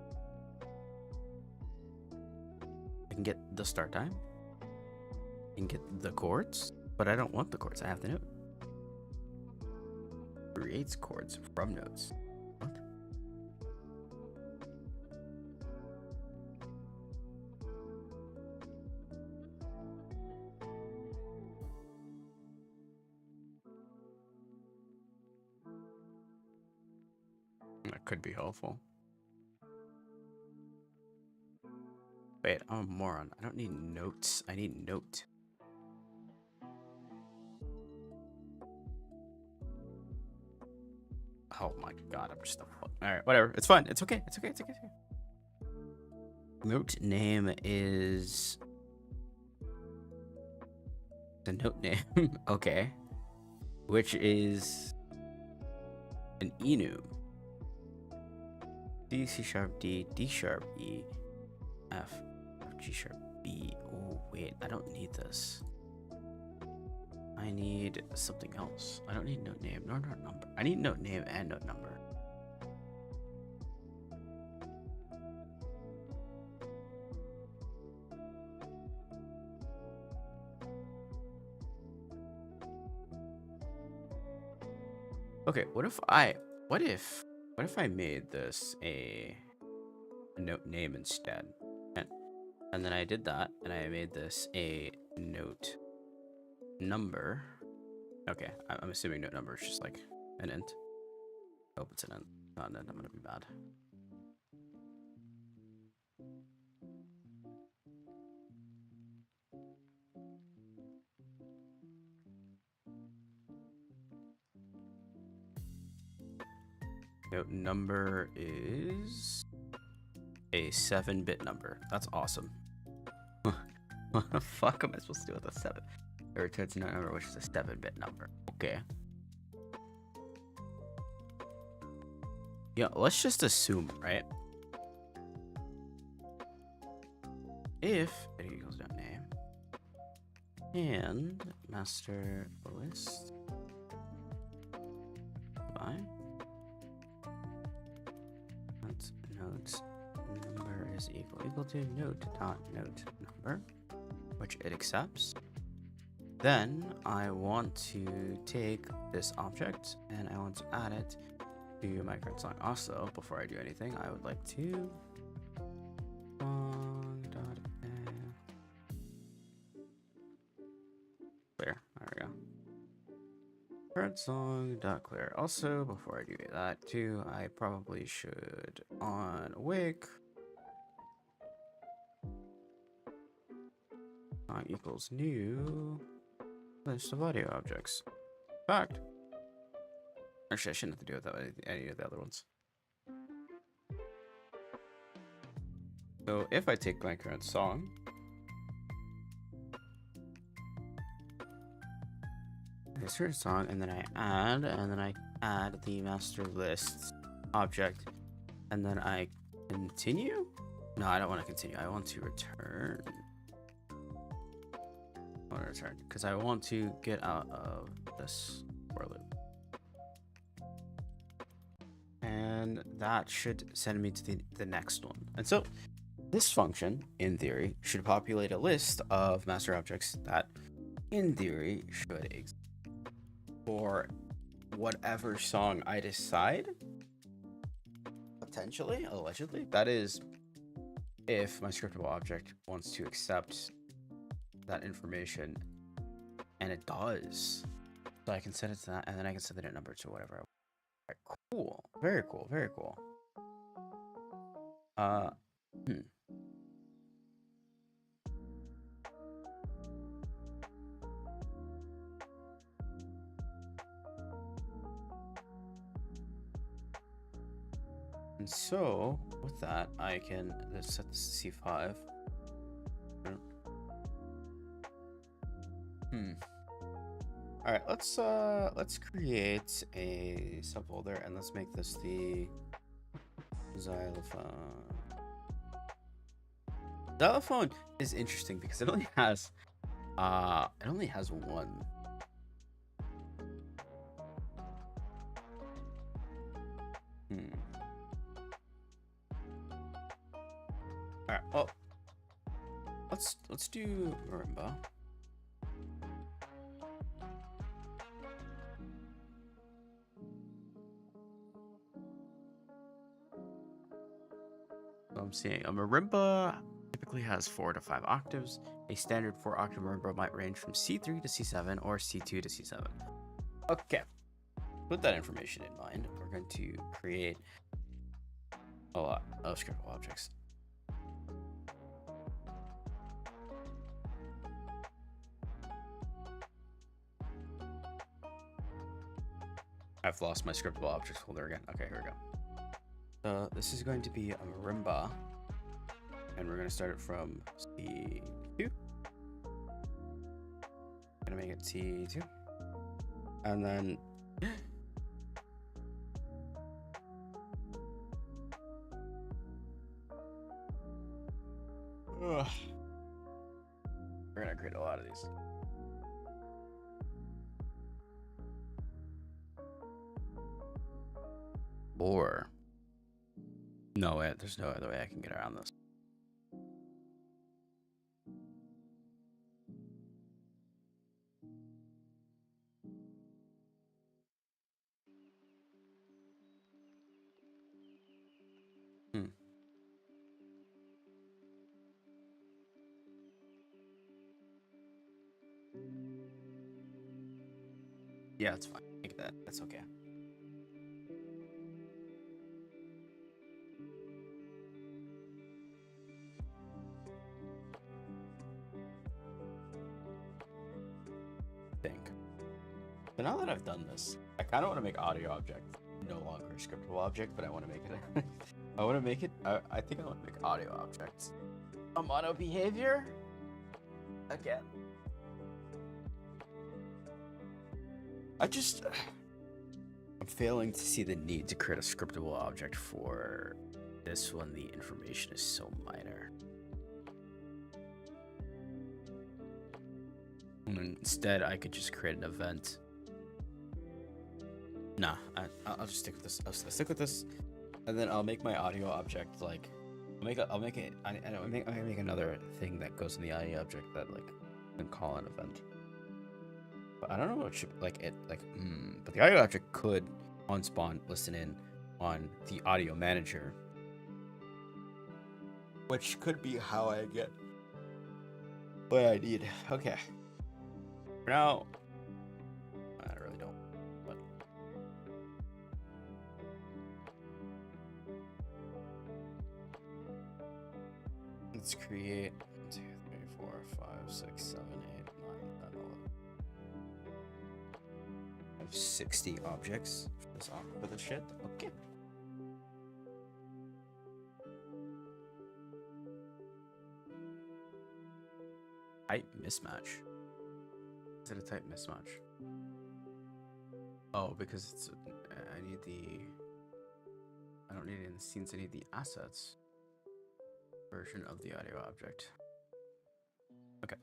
I can get the start time. I can get the chords, but I don't want the chords. I have the note. Creates chords from notes. What? That could be helpful. Wait, I'm a moron. I don't need notes. I need note. Oh my god, I'm just a fuck. Alright, whatever. It's fine. It's okay. It's okay. It's okay. It's okay. Note name is the note name. Okay. Which is an enum. D, C sharp, D, D sharp, E, F, G sharp, B. Oh, wait, I don't need this. I need something else. I don't need note name nor note number. I need note name and note number. Okay, what if I made this a note name instead? And then I did that, and I made this a note number. Okay, I'm assuming note number is just like an int. I hope it's an int. Not an int, I'm gonna be bad. Note number is a 7-bit number. That's awesome. What the fuck am I supposed to do with a 7? It returns a note number, which is a 7-bit number. Okay. Yeah, let's just assume, right? If it equals dot name and master list by notes number is equal to note dot note number, which it accepts. Then I want to take this object and I want to add it to my current song. Also, before I do anything, I would like to clear. There we go. Current song dot clear. Also, before I do that too, I probably should on wake song equals new list of audio objects. Fact. Actually, I shouldn't have to do it that way. Any of the other ones. So if I take my current song, this current song, and then I add the master list object, and then I continue. No, I don't want to continue. I want to return. I want to return because I want to get out of this for loop. And that should send me to the next one. And so this function, in theory, should populate a list of master objects that, in theory, should exist for whatever song I decide. Potentially, allegedly. That is, if my scriptable object wants to accept that information, and it does. So I can set it to that, and then I can set the number to whatever I want. Cool. Very cool. Very cool. And so with that, I can set this to C5. All right, let's create a subfolder and let's make this the xylophone. Xylophone is interesting because it only has one. All right. Well, let's do marimba. So I'm seeing a marimba typically has 4 to 5 octaves. A standard 4-octave marimba might range from C3 to C7 or C2 to C7. Okay. With that information in mind, we're going to create a lot of scriptable objects. I've lost my scriptable objects folder again. Okay, here we go. This is going to be a marimba, and we're going to start it from C2. Gonna make it C2, and then we're gonna create a lot of these. Or no way, there's no other way I can get around this. Yeah, it's fine. Make that. That's okay. So now that I've done this, I kind of want to make audio object no longer a scriptable object, but I want to make it. I want to make it. I think I want to make audio objects a mono behavior again. I'm failing to see the need to create a scriptable object for this when the information is so minor. And instead, I could just create an event. Nah, I'll just stick with this. I'll stick with this, and then I'll make my audio object like I'll make another thing that goes in the audio object that like can call an event. But I don't know what should but the audio object could on spawn listen in on the audio manager, which could be how I get what I need. Okay. For now, I really don't. But let's create 1, 2, 3, 4, 5, 6, 7, 8, 9, 10, 11. I have 60 objects for this shit. Okay. Type mismatch. Is it a type mismatch? Oh, because it's I don't need it in the scenes. I need the assets version of the audio object. Okay.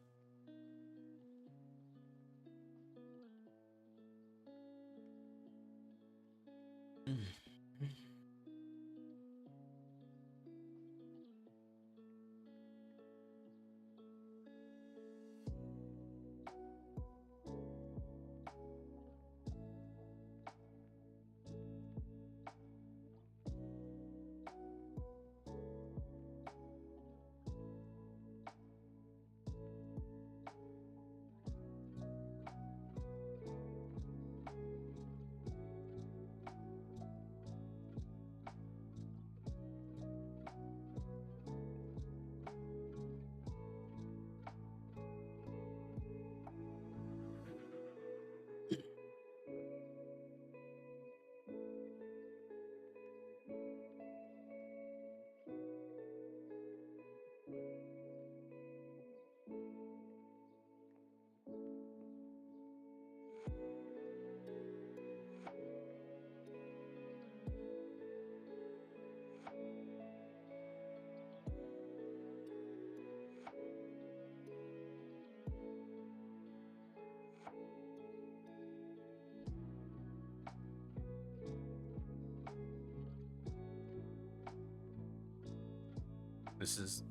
This is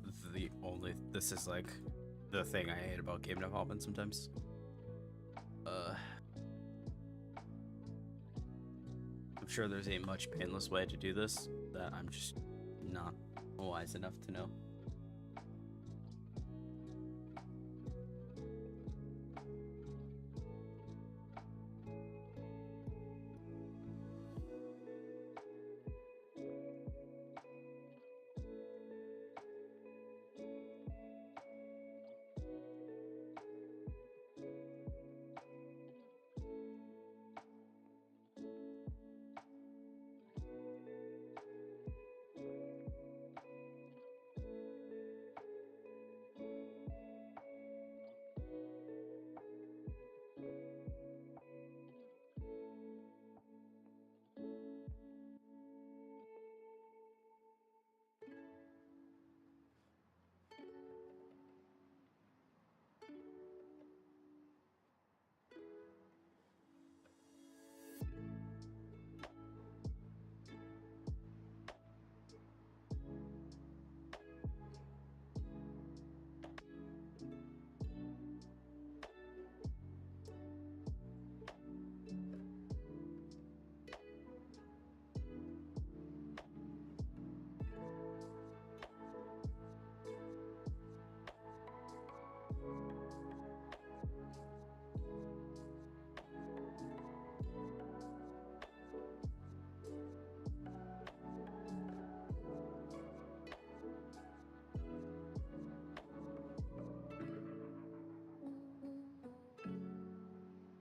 this is like the thing I hate about game development sometimes. I'm sure there's a much painless way to do this that I'm just not wise enough to know.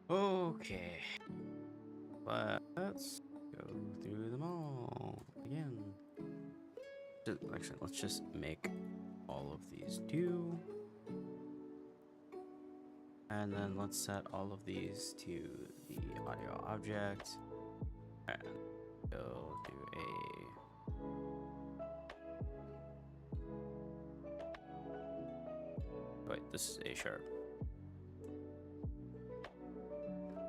Okay, let's go through them all again. Actually, let's just make all of these 2. And then let's set all of these to the audio object. And go do wait, this is A sharp.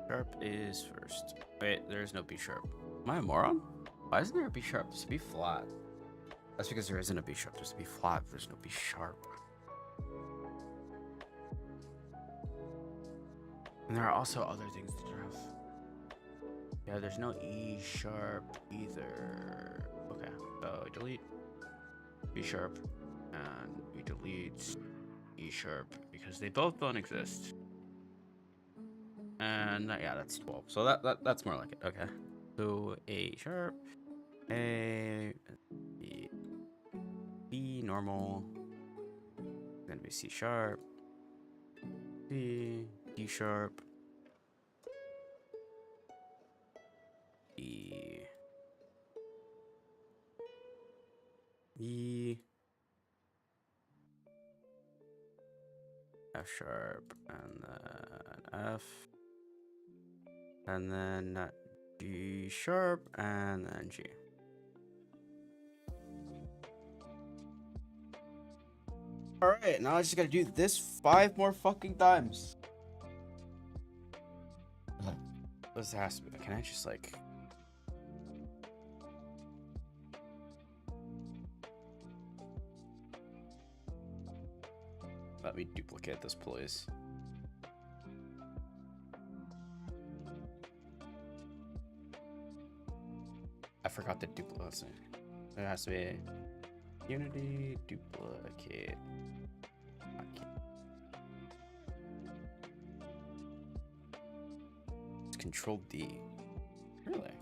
Sharp is first. Wait, there's no B sharp. Am I a moron? Why isn't there a B sharp? There's a B flat. That's because there isn't a B sharp. There's a B flat. There's no B sharp. And there are also other things to have. Yeah, there's no E sharp either. Okay, so we delete B sharp and we delete E sharp because they both don't exist. And yeah, that's 12. So that's more like it. Okay. So A sharp, A, B normal, then be C sharp, C, D sharp, E, E, F sharp, and then F, and then G sharp, and then G. All right, now I just gotta do this 5 more fucking times. This has to be. Can I just like? Let me duplicate this, please. I forgot to duplicate. There has to be Unity duplicate. It's Control D. Really?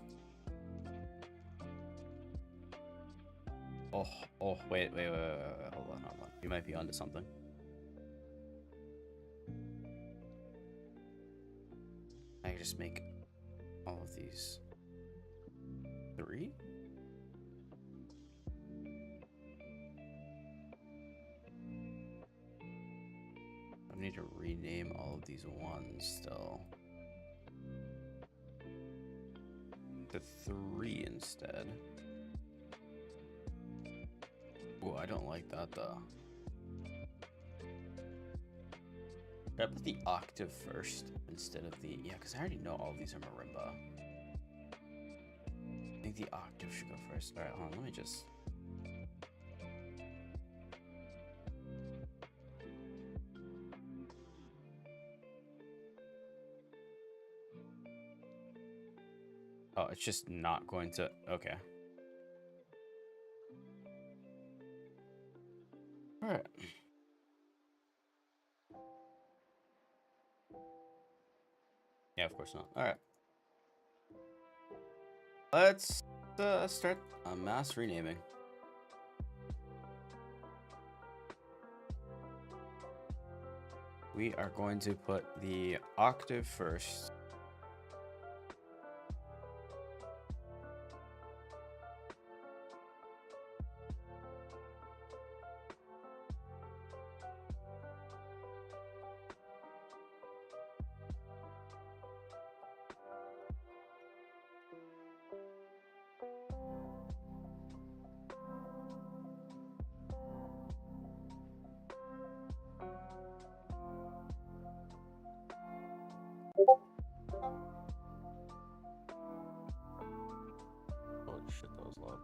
Oh, wait, hold on. You might be onto something. I can just make all of these 3. I need to rename all of these 1s still. To 3 instead. Oh, I don't like that though. Should I put the octave first instead of the... Yeah, because I already know all of these are marimba. I think the octave should go first. Alright, hold on, let me just... it's just not going to. Okay. All right. Yeah, of course not. All right. Let's start a mass renaming. We are going to put the octave first. Holy shit, that was loud.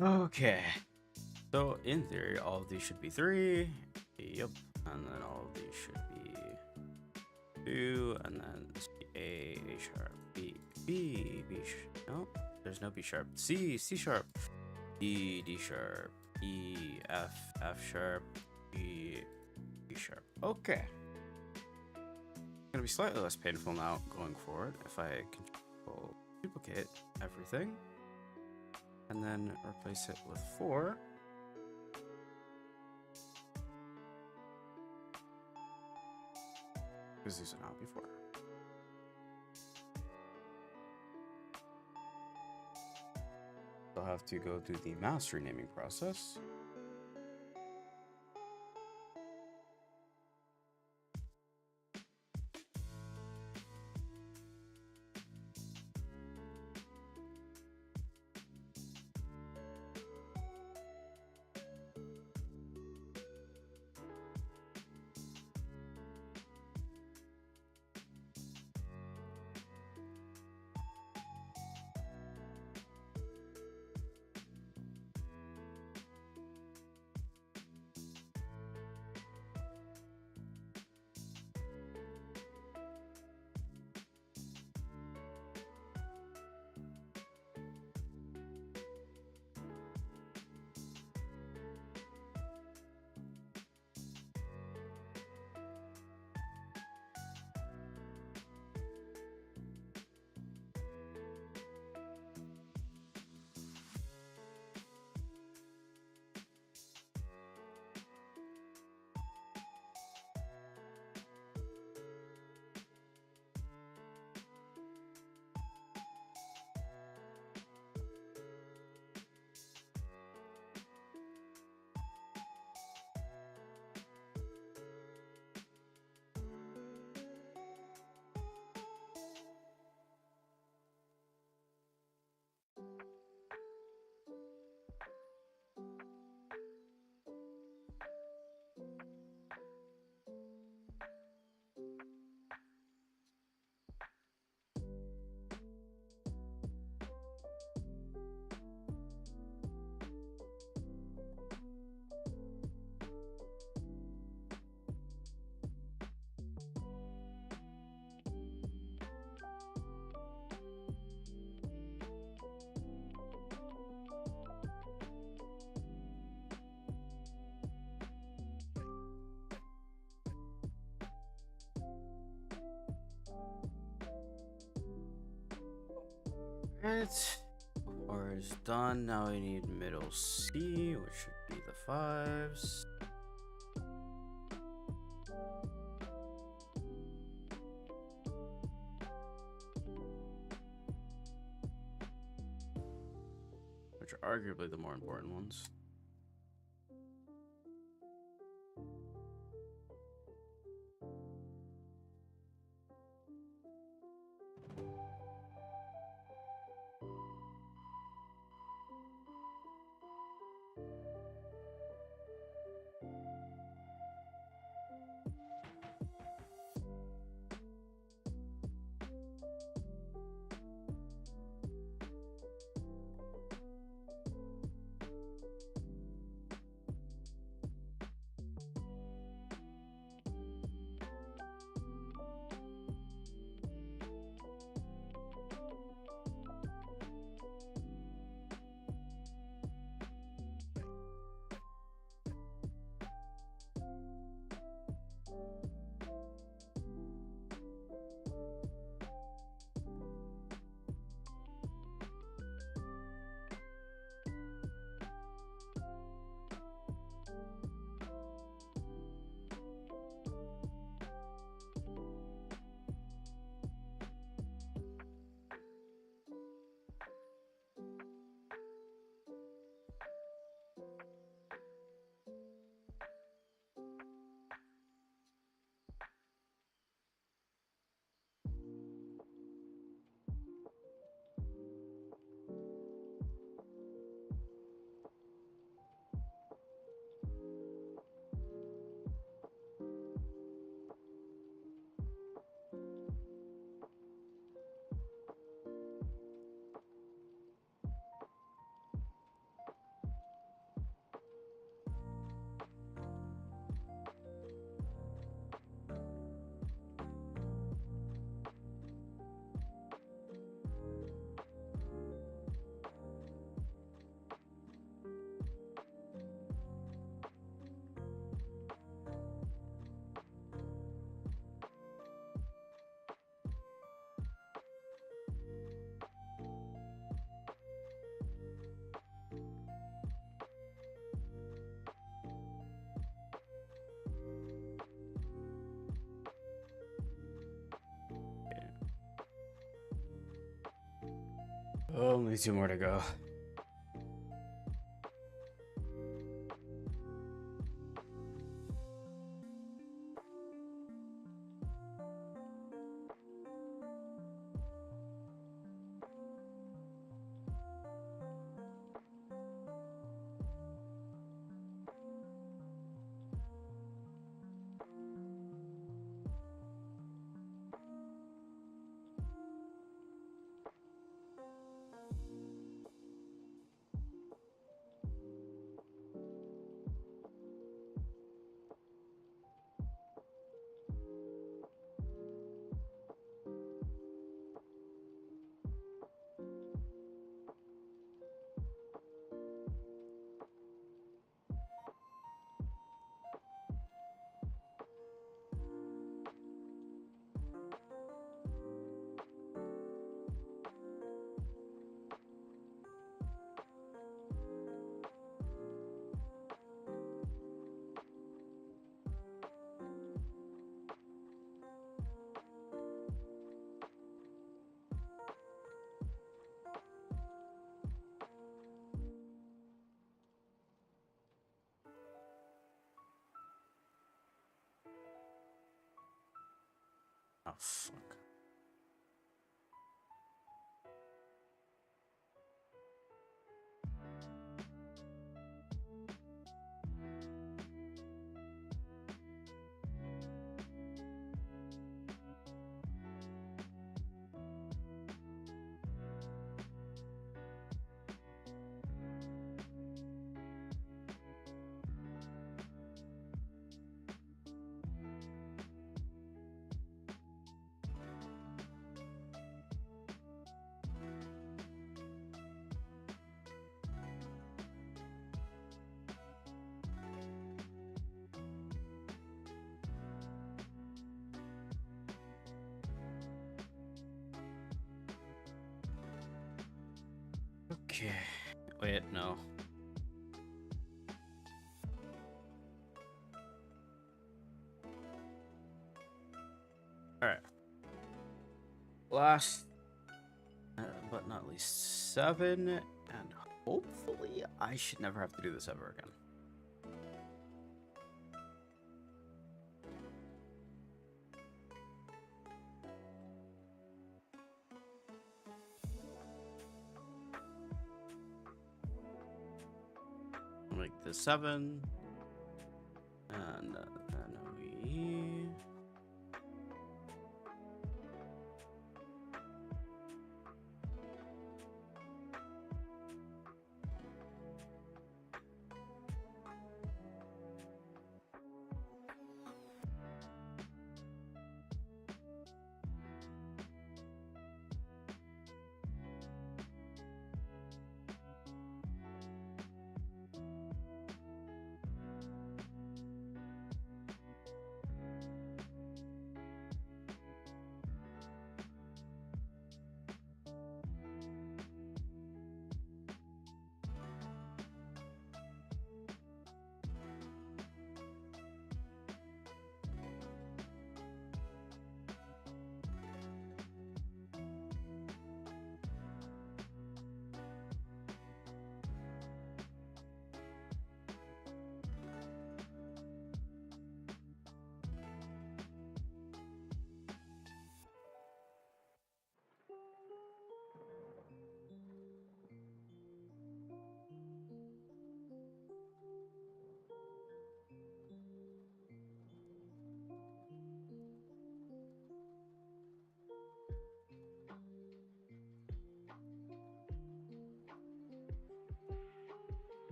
Okay. So in theory, all of these should be 3. Yep. And then all of these should be 2. And then this be A sharp, B, No, there's no B sharp. C sharp, D sharp, E, F sharp, E sharp. Okay. Gonna be slightly less painful now going forward if I control duplicate everything and then replace it with 4. Because these are not before. I'll have to go through the mouse renaming process. Alright, core is done. Now we need middle C, which should be the 5s. Which are arguably the more important ones. Only 2 more to go. Oh, fuck. Okay. Wait, no. Alright. Last, but not least, 7. And hopefully I should never have to do this ever again. Make the 7. And then we...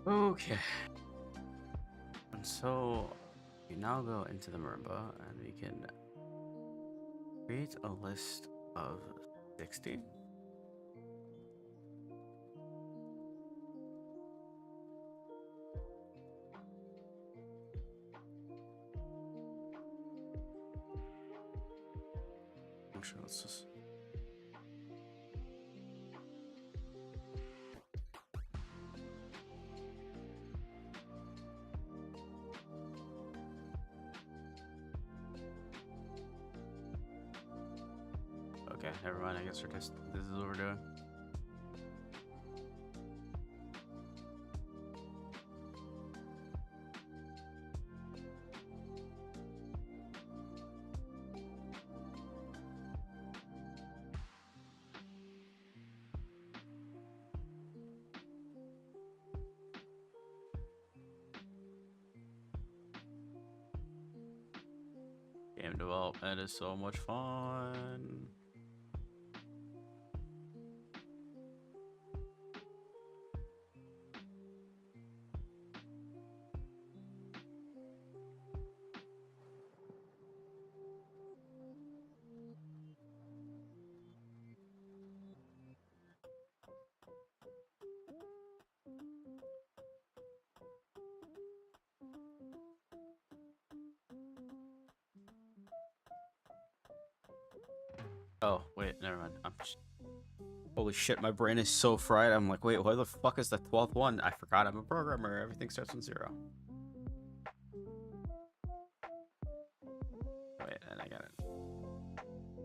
Okay. And so we now go into the Marimba and we can create a list of 60. Actually, let's just. Okay, never mind. I guess we're just. This is what we're doing. Game development is so much fun. Oh, wait, never mind. Holy shit, my brain is so fried. I'm like, wait, why the fuck is the 12th one? I forgot I'm a programmer. Everything starts from 0. Wait, and I got it.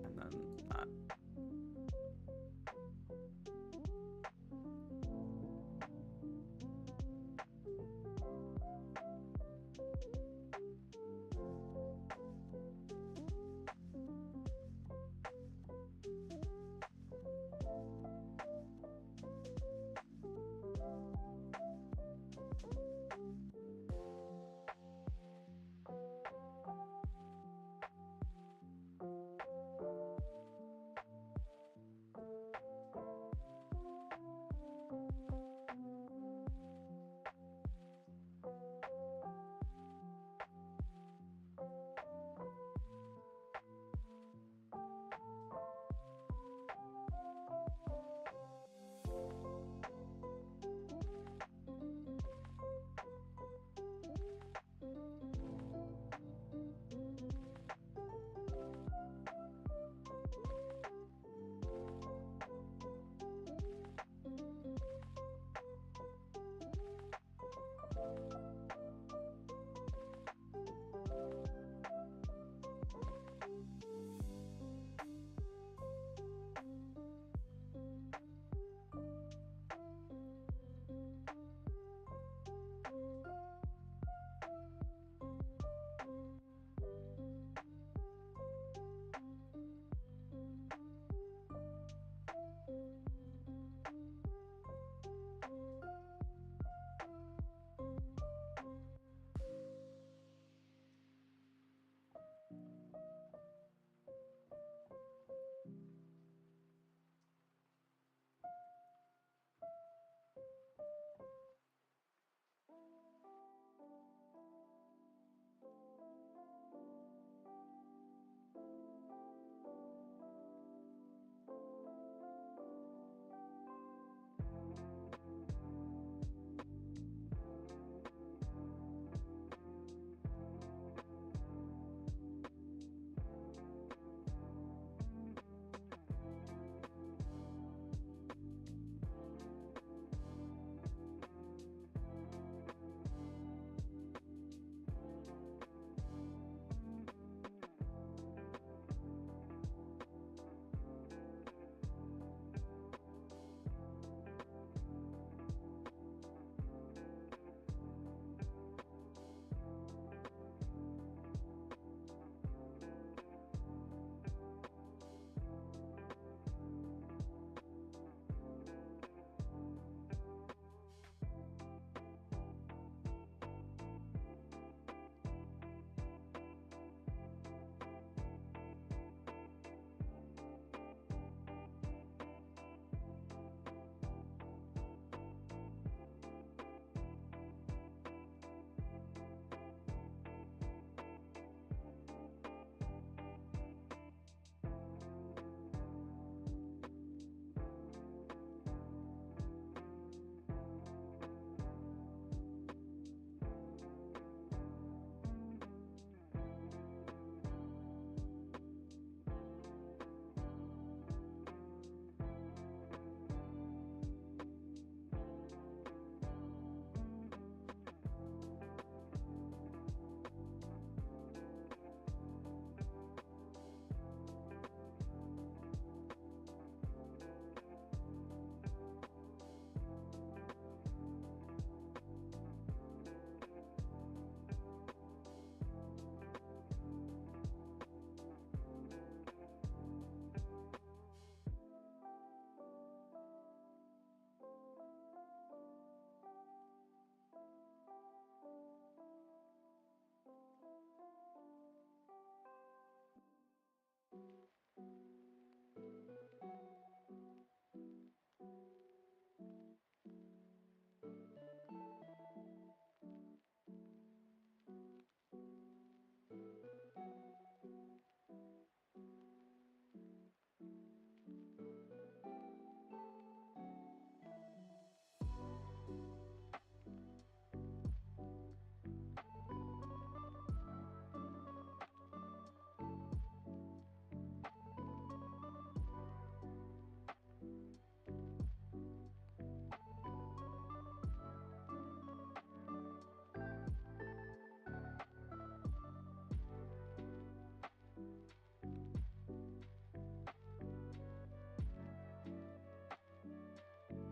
And then not.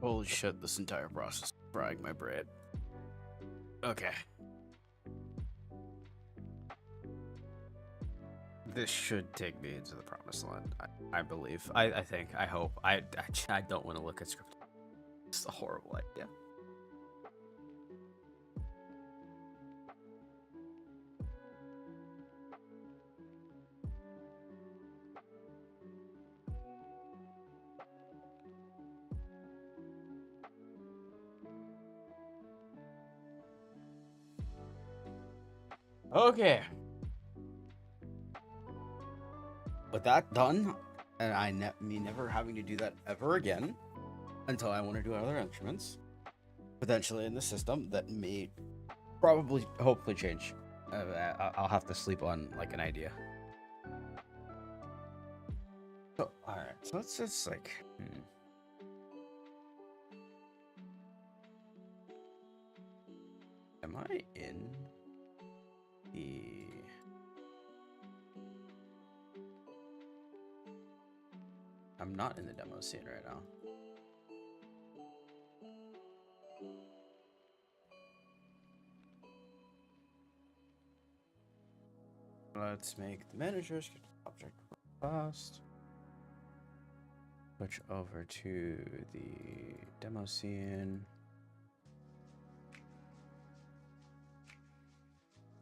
Holy shit, this entire process is frying my brain. Okay. This should take me into the promised land, I believe. I think. I hope. I don't want to look at script. It's a horrible idea. Okay. With that done, and me never having to do that ever again until I want to do other instruments, potentially in the system, that may probably, hopefully change. I'll have to sleep on like an idea. So, alright, so let's just like, am I in the... I'm not in the demo scene right now. Let's make the manager's object fast. Switch over to the demo scene.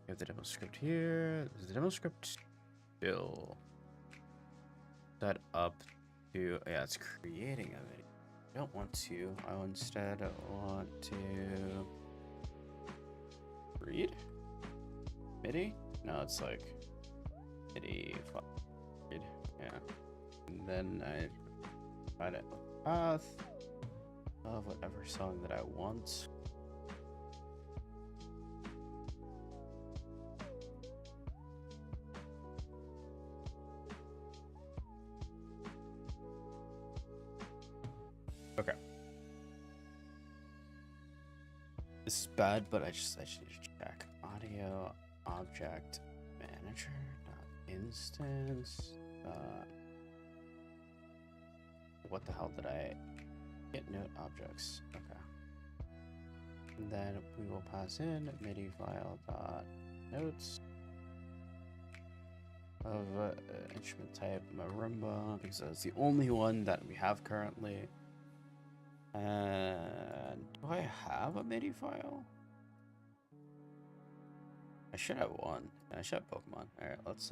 We have the demo script here. Is the demo script still set up to... Yeah, it's creating a video. I don't want to. I instead want to read MIDI. No, it's like MIDI read. Yeah, and then I find it path of whatever song that I want. Okay. This is bad, but I just need to check. Audio object manager instance. What the hell did I get? Note objects. Okay. And then we will pass in MIDI file dot notes of instrument type marimba, because that's the only one that we have currently. And do I have a MIDI file? I should have one. I should have Pokemon. Alright, let's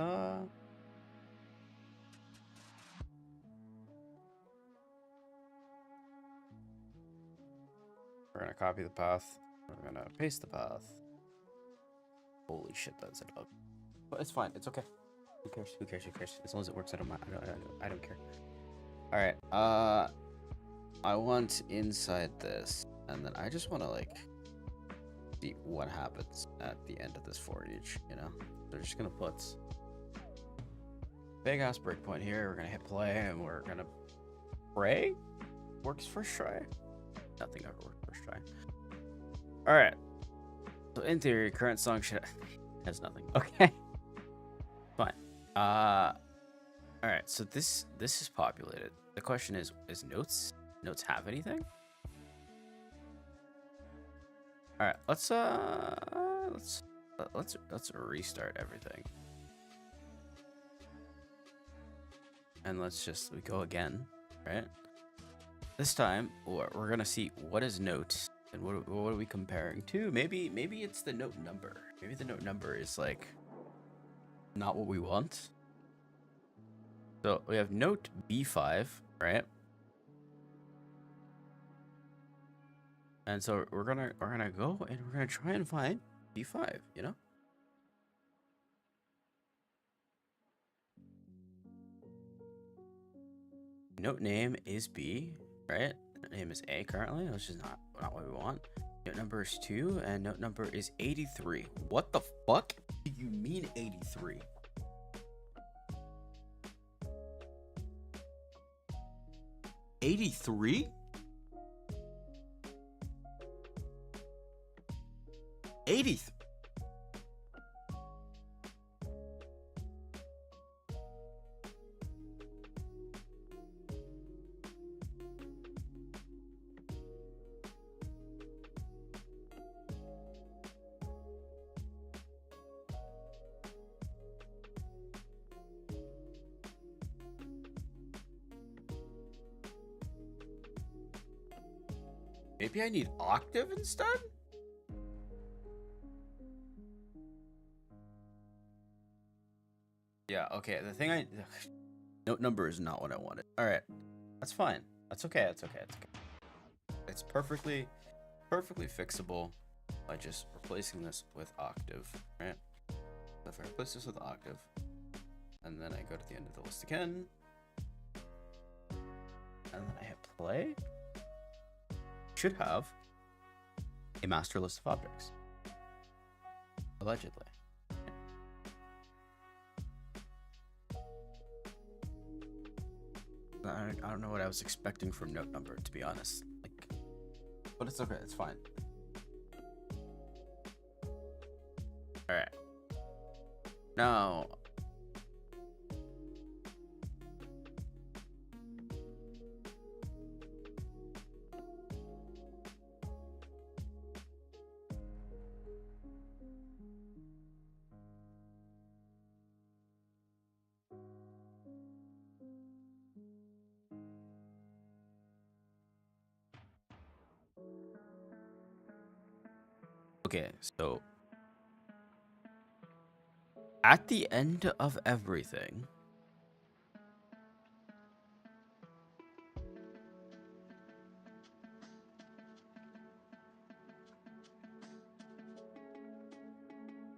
we're gonna copy the path. We're gonna paste the path. Holy shit, that's it. But it's fine. It's okay. Who cares? Who cares? Who cares? As long as it works, I don't care. All right. I want inside this, and then I just want to like see what happens at the end of this for each. You know, they're just gonna put big ass breakpoint here. We're gonna hit play, and we're gonna pray. Works first try. Nothing ever worked first try. All right. So in theory, current song should has nothing. Okay. Fine. All right. So this is populated. The question is notes have anything? All right. Let's restart everything. And we go again, right? This time, we're gonna see what is note and what are we comparing to. Maybe it's the note number. Maybe the note number is like not what we want. So we have note B5, right? And so we're gonna go and we're gonna try and find B5. You know. Note name is B. Right? Note name is A currently, which is not what we want. Note number is 2, and note number is 83. What the fuck do you mean 83? $83? 80. Maybe I need octave instead? Yeah, okay. The thing note number is not what I wanted. Alright. That's fine. That's okay. That's okay. It's okay. It's perfectly fixable by just replacing this with octave, right? So if I replace this with octave, and then I go to the end of the list again, and then I hit play, should have a master list of objects. Allegedly. I don't know what I was expecting from note number, to be honest. Like, but it's okay. It's fine. All right. Now. Okay, so at the end of everything,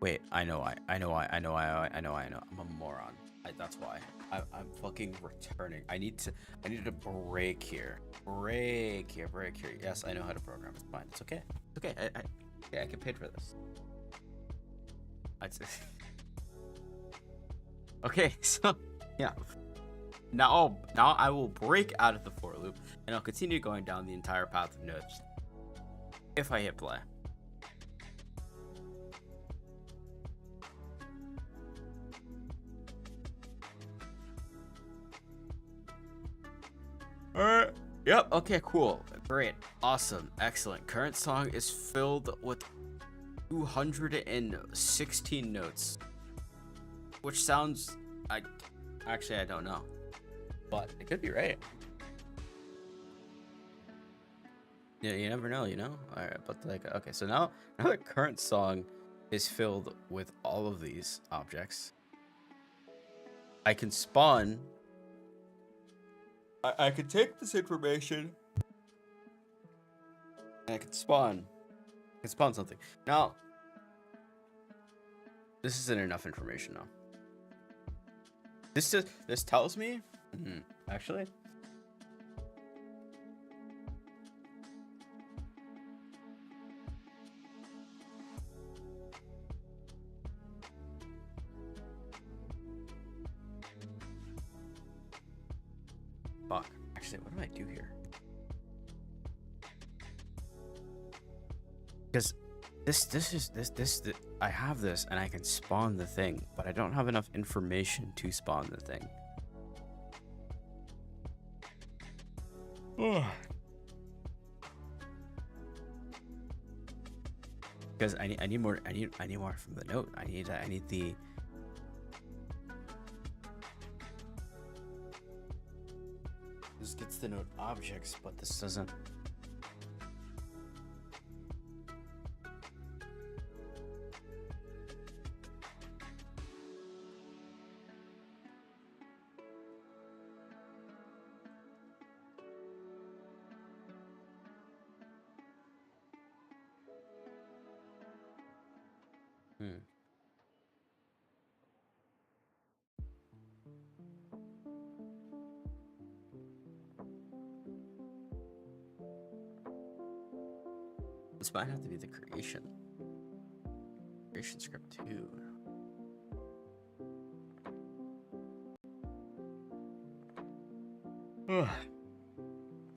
wait, I know. I'm a moron. That's why. I'm fucking returning. I need a break here. Break here. Yes, I know how to program. It's fine. It's okay. It's okay. I get paid for this. Okay, so yeah. Now I will break out of the for loop and I'll continue going down the entire path of notes if I hit play. Alright. Yep. Okay, cool. Great. Awesome. Excellent. Current song is filled with 216 notes. Which sounds... I don't know. But it could be right. Yeah, you never know, you know? Alright, but like... Okay, so now the current song is filled with all of these objects. I can spawn... I could take this information and I could spawn something. Now, this isn't enough information now. This tells me, actually. Fuck. Actually, what do I do here? Because I have this and I can spawn the thing, but I don't have enough information to spawn the thing. Because I need more from the note. I need the... This gets the note objects, but this doesn't. This might have to be the creation script too.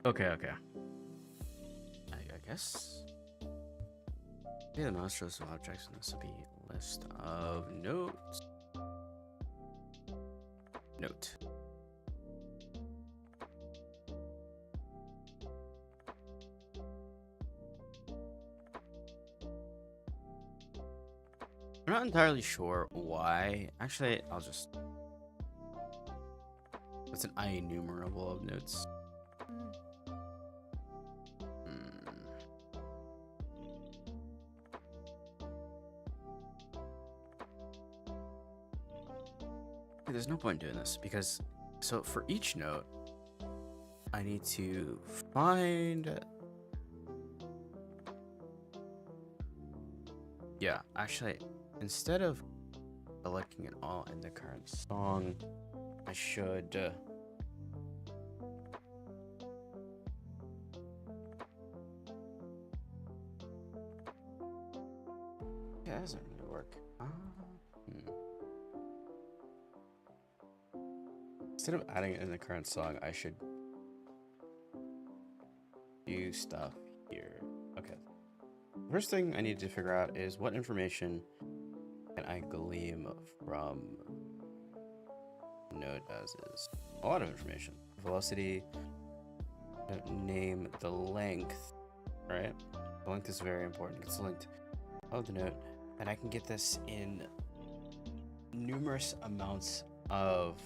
Okay. I guess. Yeah, the master list of objects, and this will be a list of notes. Note. I'm not entirely sure why. Actually, I'll just... It's an IEnumerable of notes. there's no point in doing this because so for each note, I need to find. Yeah, actually, instead of selecting it all in the current song, I should. Yeah, that doesn't really work. Instead of adding it in the current song, I should do stuff here. Okay. First thing I need to figure out is what information can I glean from note as is. A lot of information. Velocity, name, the length, right? The length is very important. It's the length of the note, and I can get this in numerous amounts of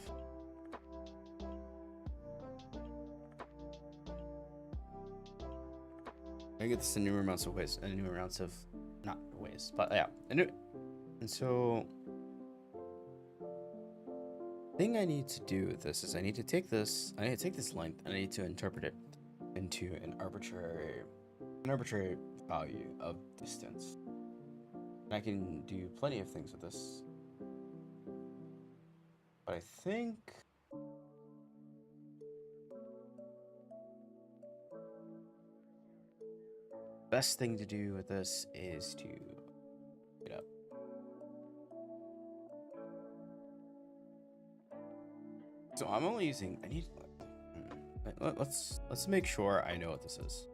I get this in numerous amounts of ways, and numerous amounts of not ways, but yeah. And so, thing I need to do with this is I need to take this length, and I need to interpret it into an arbitrary value of distance. And I can do plenty of things with this, but I think. Best thing to do with this is to get up. So I'm only using. I need. Let's make sure I know what this is.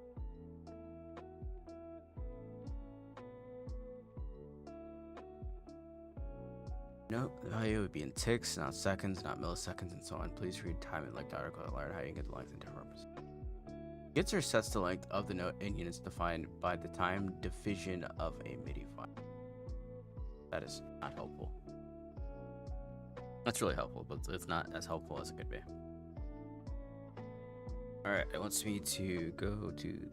Nope, the value would be in ticks, not seconds, not milliseconds, and so on. Please read time and length article to learn how you get the length in different purposes. Gets or sets the length of the note in units defined by the time division of a MIDI file. That is not helpful. That's really helpful, but it's not as helpful as it could be. Alright, it wants me to go to